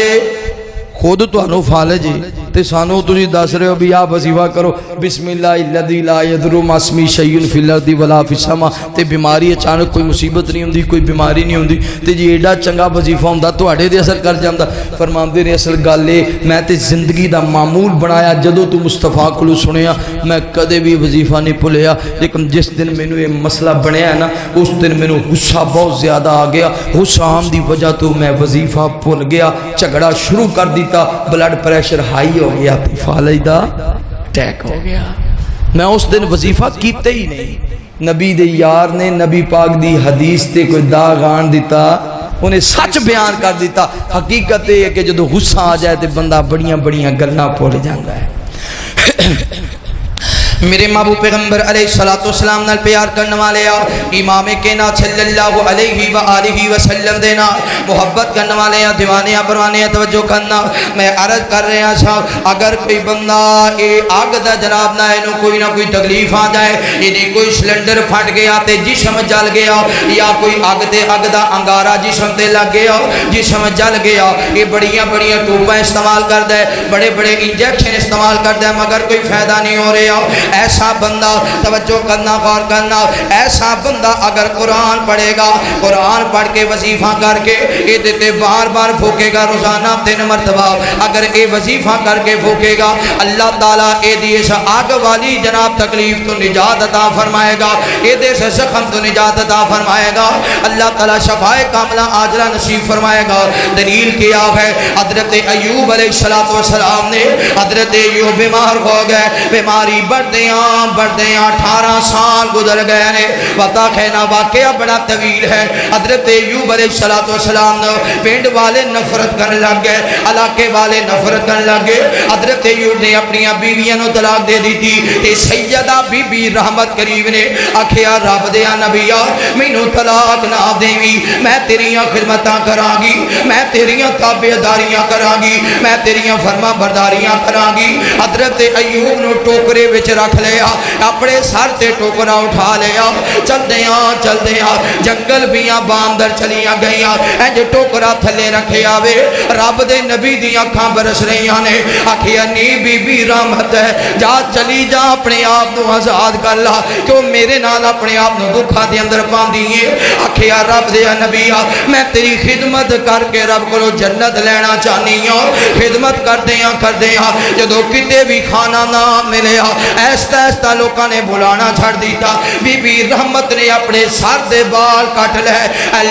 خود تو انو فالج تے سانو تسی دس رہے ہو بھی آپ وظیفہ کرو بسم اللہ الذی لا یضر مع اسمہ شیء فی الارض ولا فی السماء تے بیماری اچانک کوئی مصیبت نہیں ہوندی کوئی بیماری نہیں ہوندی تے جی ایڈا چنگا وظیفہ ہوندا تواڈے تے اثر کر جاندا فرماندے نے اصل گل اے میں تے زندگی دا معمول بنایا جدوں تو مصطفیٰ کولوں سنیا میں کدے بھی وظیفہ نہیں بھولیا لیکن جس دن مینوں یہ مسئلہ بنیا ہے نا اس دن مینوں غصہ بہت زیادہ آ گیا غصہ آن دی وجہ تو میں وظیفہ بھول گیا جھگڑا شروع کر دیتا بلڈ پریشر ہائی ہو گیا فالج دا اٹیک ہو گیا میں اس دن وظیفہ کیتے ہی نہیں نبی دے یار نے نبی پاک دی حدیث تے کوئی داغ آن دیتا انہیں سچ بیان کر دیتا حقیقت ہے کہ جدو غصہ آ جائے تے بندہ بڑیاں بڑیاں گلاں بھول جاندا ہے میرے محبوب پیغمبر علیہ السلام نال پیار کرنے والے امام کائنات صلی اللہ علیہ وآلہ وسلم دینا محبت کرنے والے دیوانے پروانے توجہ کرنا میں عرض کر رہا سا اگر کوئی بندہ اے آگ دا جناب نہ اینو کوئی نہ کوئی تکلیف آ جائے یعنی کوئی سلنڈر پھٹ گیا تے جسم جل گیا یا کوئی آگ دا انگارہ جسم تے لگ گیا جسم جل گیا یہ بڑیاں بڑیاں ٹوباں استعمال کردا ہے بڑے بڑے انجیکشن استعمال کردا ہے مگر کوئی فائدہ نہیں ہو رہا ایسا بندہ توجہ کرنا غور کرنا ایسا بندہ اگر قرآن پڑھے گا قرآن پڑھ کے وظیفہ کر کے یہ دیتے بار بار پھوکے گا روزانہ 3 مرتبہ اگر یہ وظیفہ کر کے پھوکے گا اللہ تعالیٰ اے دیے سے آگ والی جناب تکلیف تو نجات عطا فرمائے گا اے دے سے زخم تو نجات عطا فرمائے گا اللہ تعالیٰ شفائے کاملہ آجرہ نصیب فرمائے گا دلیل کیا ہے حضرت ایوب علیہ السلام نے حضرت ایوب بیمار ہو گئے بیماری بڑھ بڑھتے 18 سال گزر گئے نے پتا کہنا واقعہ بڑا طویل ہے حضرت ایوب علیہ السلام پنڈ والے نفرت کرنے لگ گئے علاقے والے نفرت کرنے لگ گئے حضرت ایوب نے اپنی بیویاں نو طلاق دے دی تھی تے سیدہ بی بی رحمت کریم نے آکھیا رب دیا نبیا مینوں طلاق نہ دیوی میں تیریاں خدمتاں کراں گی میں تیریاں تابعداریاں کراں گی میں تیریاں فرما برداریاں کراں گی حضرت ایوب نو ٹوکرے وچ رکھ لیا اپنے سر تے ٹوکرا اٹھا لیا چل دیا جنگل بیاں باندر چلیاں گئیاں انج ٹوکرا تھلے رکھے آوے رب دے نبی دی اکھاں برس رہیاں نے آکھیا نی بی بی رحمت ہے جا چلی جا اپنے آپ نو آزاد کر لا کیوں میرے نال اپنے آپ نو دکھا دے اندر پاندی ہے آکھیا رب دے نبی میں تیری خدمت کر کے رب کو جنت لینا چاہنی ہوں خدمت کر دیاں جدو کتے بھی کھانا نہ ملے ایستا ایستا لوکاں نے بلانا چھڑ دیتا بی بی رحمت نے اپنے سر دے بال کٹ لے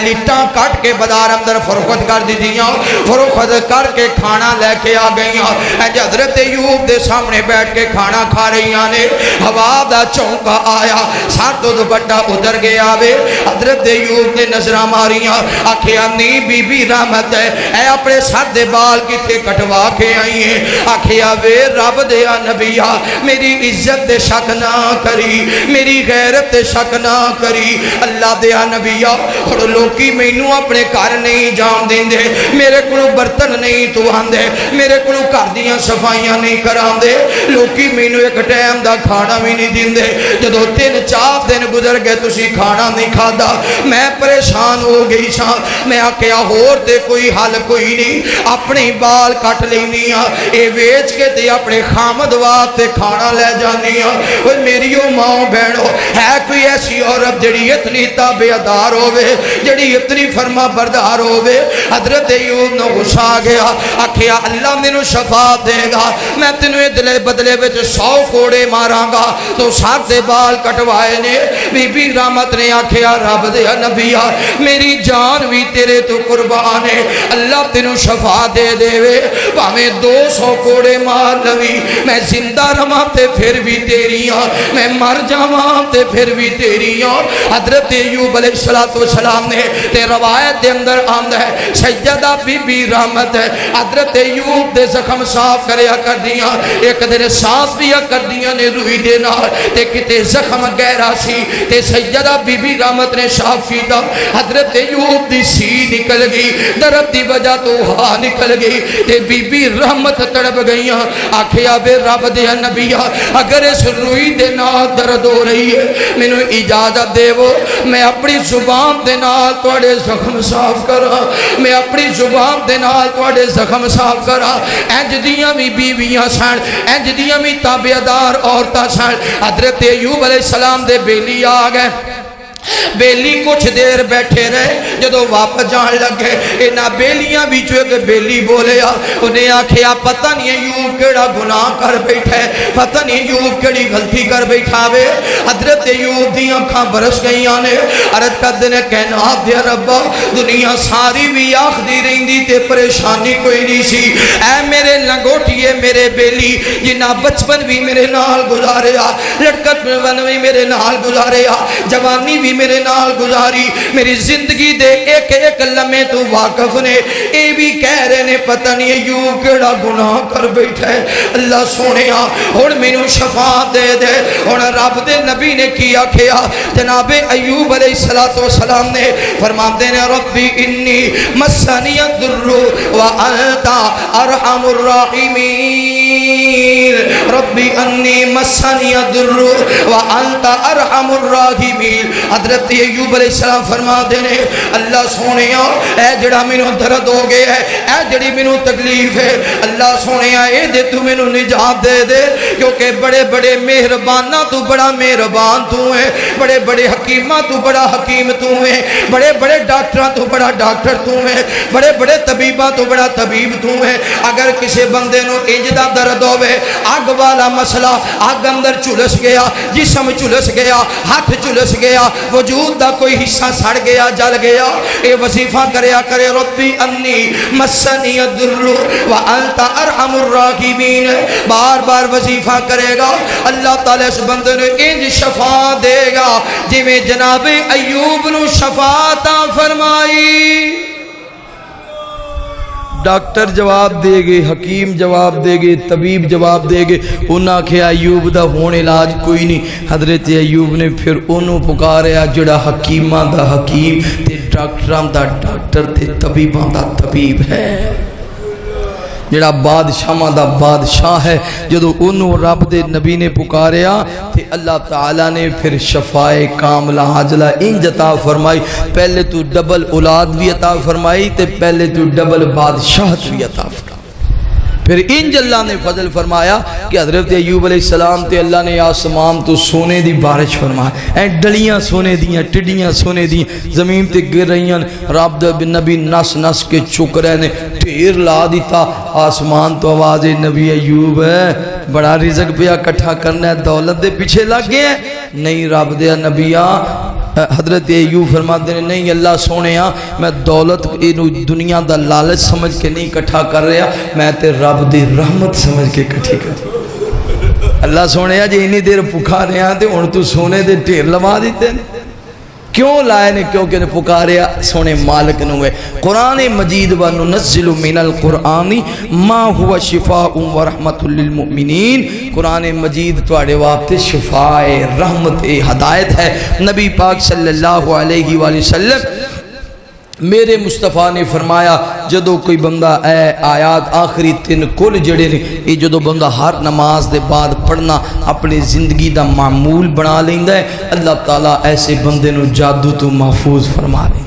لٹاں کٹ کے بازار اندر فروخت کر دی دیاں فروخت کر کے کھانا لے کے آ گئیاں حضرت ایوب دے سامنے بیٹھ کے کھانا کھا رہیاں نے ہوا دا چونکا آیا سر تو دوپٹہ اتر گیا وے حضرت ایوب نے نظراں ماریاں آکھیا نی بی بی رحمت ہے اے اپنے سر دے بال کتے کٹوا کے آئی ہیں آکھیا وے رب دیا نبیا میری عزت دے شک نہ کری میری غیرت دے شک نہ کری اللہ دیا نبیا اور لوکی مینوں اپنے گھر نہیں جان دیندے میرے کو برتن نہیں تو آندے میرے کو گھر دیاں صفائیاں نہیں کراندے لوکی مینوں ایک ٹائم دا کھانا بھی نہیں دیندے جدو 3-4 دن گزر گئے تسی کھانا نہیں کھادا میں پریشان ہو گئی سا میں آکھیا ہور تے کوئی حل کوئی نہیں اپنے بال کٹ لینی اے ویچ کے تے اپنے خامد واسطے کھانا لے جاندی جانی ہوں میری ماں بہنو ہے کوئی ایسی عورت جڑی اتنی تابعدار ہوئے جڑی اتنی فرما بردار ہوئے حضرت ایوب نو غصہ آ گیا آکھیا اللہ مینوں شفا دے گا میں تینوں ادلے بدلے وچ 100 کوڑے ماراں گا تو سر دے بال کٹوائے نے بی بی رحمت نے آکھیا رب دے نبیا میری جان بھی تیرے تو قربان ہے اللہ تینوں شفا دے دے وے بھاویں 200 کوڑے مار لوی میں زندہ رہاں تے پھر بھی تیری ہاں میں مر جاواں تے پھر بھی تیری ہاں حضرت ایوب علیہ السلام نے تے روایت دے اندر آندا ہے سیدہ بی بی رحمت ہے حضرت ایوب دے زخم صاف کریا کر دیاں ایک دن صاف بھی کر دیاں نے روئی دے نال تے کتے زخم گہرا سی تے سیدہ بی بی رحمت نے صاف کیتا حضرت ایوب دی سی نکل گئی درد دی وجہ تو ہا نکل گئی تے بی بی رحمت تڑپ گئیاں آکھیا بے رب دے نبیا اگر اس روئی دے نال درد ہو رہی ہے مینوں اجازت دے وہ میں اپنی زبان دے نال تواڈے زخم صاف کراں میں اپنی زبان دے نال تواڈے زخم صاف کراں انج دیاں بھی بیویاں سن انج دیاں بھی تابعدار عورتاں سن حضرت ایوب علیہ السلام دے بیلی آ گئے بیلی کچھ دیر بیٹھے رہے جدو واپس جان لگے انہاں بیلیاں بیچو ایک بیلی بولیا انہیں آکھیا پتہ نہیں ایوب کیڑا گناہ کر بیٹھا ہے پتہ نہیں ایوب کیڑی غلطی کر بیٹھا وے حضرت ایوب دی آنکھاں برس گئیاں نے عرض کردے نے کہنا دیا ربا دنیا ساری بھی آخدی رہندی تے پریشانی کوئی نہیں سی اے میرے لنگوٹیے میرے بیلی جنہ بچپن بھی میرے نال گزاریا لڑکت بھی میرے نال گزاریا جوانی بھی میرے نال گزاری میری زندگی دے ایک ایک لمحے تو واقف نے اے بھی کہہ رہے نے پتہ نہیں ایوب کیڑا گناہ کر بیٹھا ہے اللہ سونیا ہن مینوں شفا دے دے ہن رب دے نبی نے کیا کیا جناب ایوب علیہ السلام نے فرماتے نے ربی انی مسنی الضر وانت ارحم الراحمین ربی انی مسنی الضر وانت ارحم الراحمین حضرت ایوب علیہ السلام فرما دینے اللہ سونیا اے جڑا مینوں درد ہو گیا ہے اے جڑی مینوں تکلیف ہے اللہ سونیا اے دے تو مینوں نجات دے دے کیونکہ بڑے بڑے مہرباناں تو بڑا مہربان تو ہے بڑے بڑے حکیماں تو بڑا حکیم تو ہے بڑے بڑے ڈاکٹراں تو بڑا ڈاکٹر تو ہے بڑے بڑے طبیباں تو بڑا طبیب تو ہے اگر کسی بندے نو انج دا درد ہوے اگ والا مسئلہ اگ اندر چلس گیا جسم چلس گیا ہاتھ چلس گیا وجود دا کوئی حصہ سڑ گیا جل گیا اے وظیفہ کریا کرے ربی انی مسنی الضر وانت ارحم الراحمین بار بار وظیفہ کرے گا اللہ تعالی اس بندے نے انج شفا دے گا جی میں جناب ایوب نو شفا عطا فرمائی ڈاکٹر جواب دے گے حکیم جواب دے گے طبیب جواب دے گے انہاں کہ ایوب دا ہون علاج کوئی نہیں حضرت ایوب نے پھر انہوں پکاریا جڑا حکیماں دا حکیم تے ڈاکٹران دا ڈاکٹر تے طبیبان دا طبیب ہے جڑا بادشاہ دا بادشاہ ہے جدو انہوں رب دے نبی نے پکاریا تے اللہ تعالیٰ نے پھر شفائے کاملہ حاجلہ انج عطا فرمائی پہلے تو ڈبل اولاد بھی عطا فرمائی تے پہلے تو ڈبل بادشاہت بھی عطا فرمائی پھر انج اللہ نے فضل فرمایا کہ حضرت ایوب علیہ السلام تے اللہ نے آسمان تو سونے دی بارش فرمایا ڈلیاں سونے دیاں ٹڈیاں سونے دیاں زمین تے گر رہیاں رب دے نبی نس نس کے چک رہے نے ٹھیر لا دیتا آسمان تو آواز نبی ایوب ہے بڑا رزق پیا کٹھا کرنا ہے دولت دے پیچھے لگ گئے نہیں رب دے نبیاں حضرت ایوب فرماتے ہیں نہیں اللہ سونیا میں دولت دنیا دا لالچ سمجھ کے نہیں کٹھا کر رہا میں تے رب دی رحمت سمجھ کے کٹھی کر اللہ سونیا جی انہی دیر پکا رہے ہیں تے ان تو سونے دے ٹھیر لما دیتے ہیں کیوں لائے نے کیونکہ نے پکاریا سونے مالک نوے قرآن مجید وَنُنَزِّلُ مِنَ الْقُرْآنِ مَا هُوَ شِفَاءٌ وَرَحْمَةٌ لِلْمُؤْمِنِينَ قرآن مجید توڑے وابتے شفاء رحمت ہدایت ہے نبی پاک صلی اللہ علیہ وآلہ وسلم میرے مصطفیٰ نے فرمایا جدو کوئی بندہ اے آیات آخری تین کل جڑے نے یہ جدو بندہ ہر نماز دے بعد پڑھنا اپنی زندگی دا معمول بنا لیندہ ہے اللہ تعالیٰ ایسے بندے نو جادو تو محفوظ فرما لیں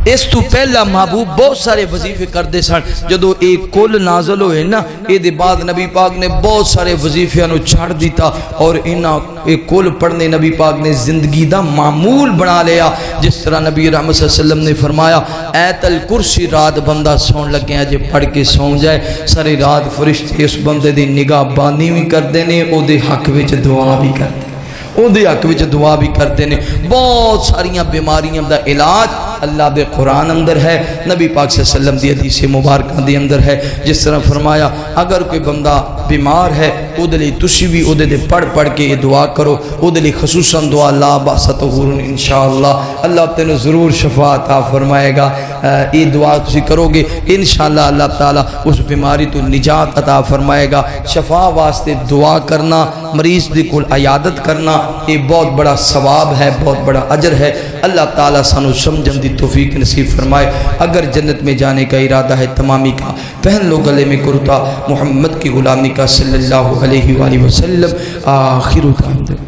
اس تو پہلا محبوب بہت سارے وظیفے کرتے سن. جدو ایک کل نازل ہوئے نا یہ بعد نبی پاک نے بہت سارے وظیفے چھڑ دیتا اور ایک کل پڑھنے نبی پاک نے زندگی دا معمول بنا لیا. جس طرح نبی رحمت صلی اللہ علیہ وسلم نے فرمایا ایت الکرسی رات بندہ سون لگے جے پڑھ کے سون جائے ساری رات فرشتے اس بندے دی نگاہ بانی بھی کرتے ہیں او دے حق وچ دعا بھی کرتے ہیں اون دے حق وچ دعا بھی کرتے ہیں. بہت ساریاں بیماریاں دا علاج اللہ دے قرآن اندر ہے, نبی پاک صلی اللہ علیہ وسلم دی حدیث مبارکہ دے اندر ہے. جس طرح فرمایا اگر کوئی بندہ بیمار ہے او دے لئی تسی بھی او دے پڑھ کے یہ دعا کرو, او دے لئی خصوصاً دعا لا باس طہور انشاءاللہ, اللہ تینوں ضرور شفا عطا فرمائے گا. یہ دعا تسی کرو گے انشاءاللہ اللہ تعالیٰ اس بیماری تو نجات عطا فرمائے گا. شفا واسطے دعا کرنا, مریض دی کول عیادت کرنا یہ بہت بڑا ثواب ہے, بہت بڑا اجر ہے. اللہ تعالیٰ سانو سمجھن دی توفیق نصیب فرمائے. اگر جنت میں جانے کا ارادہ ہے تمامی کا پہن لو گلے میں کرتا محمد کی غلامی کا صلی اللہ علیہ وآلہ وسلم. آخر دعوانا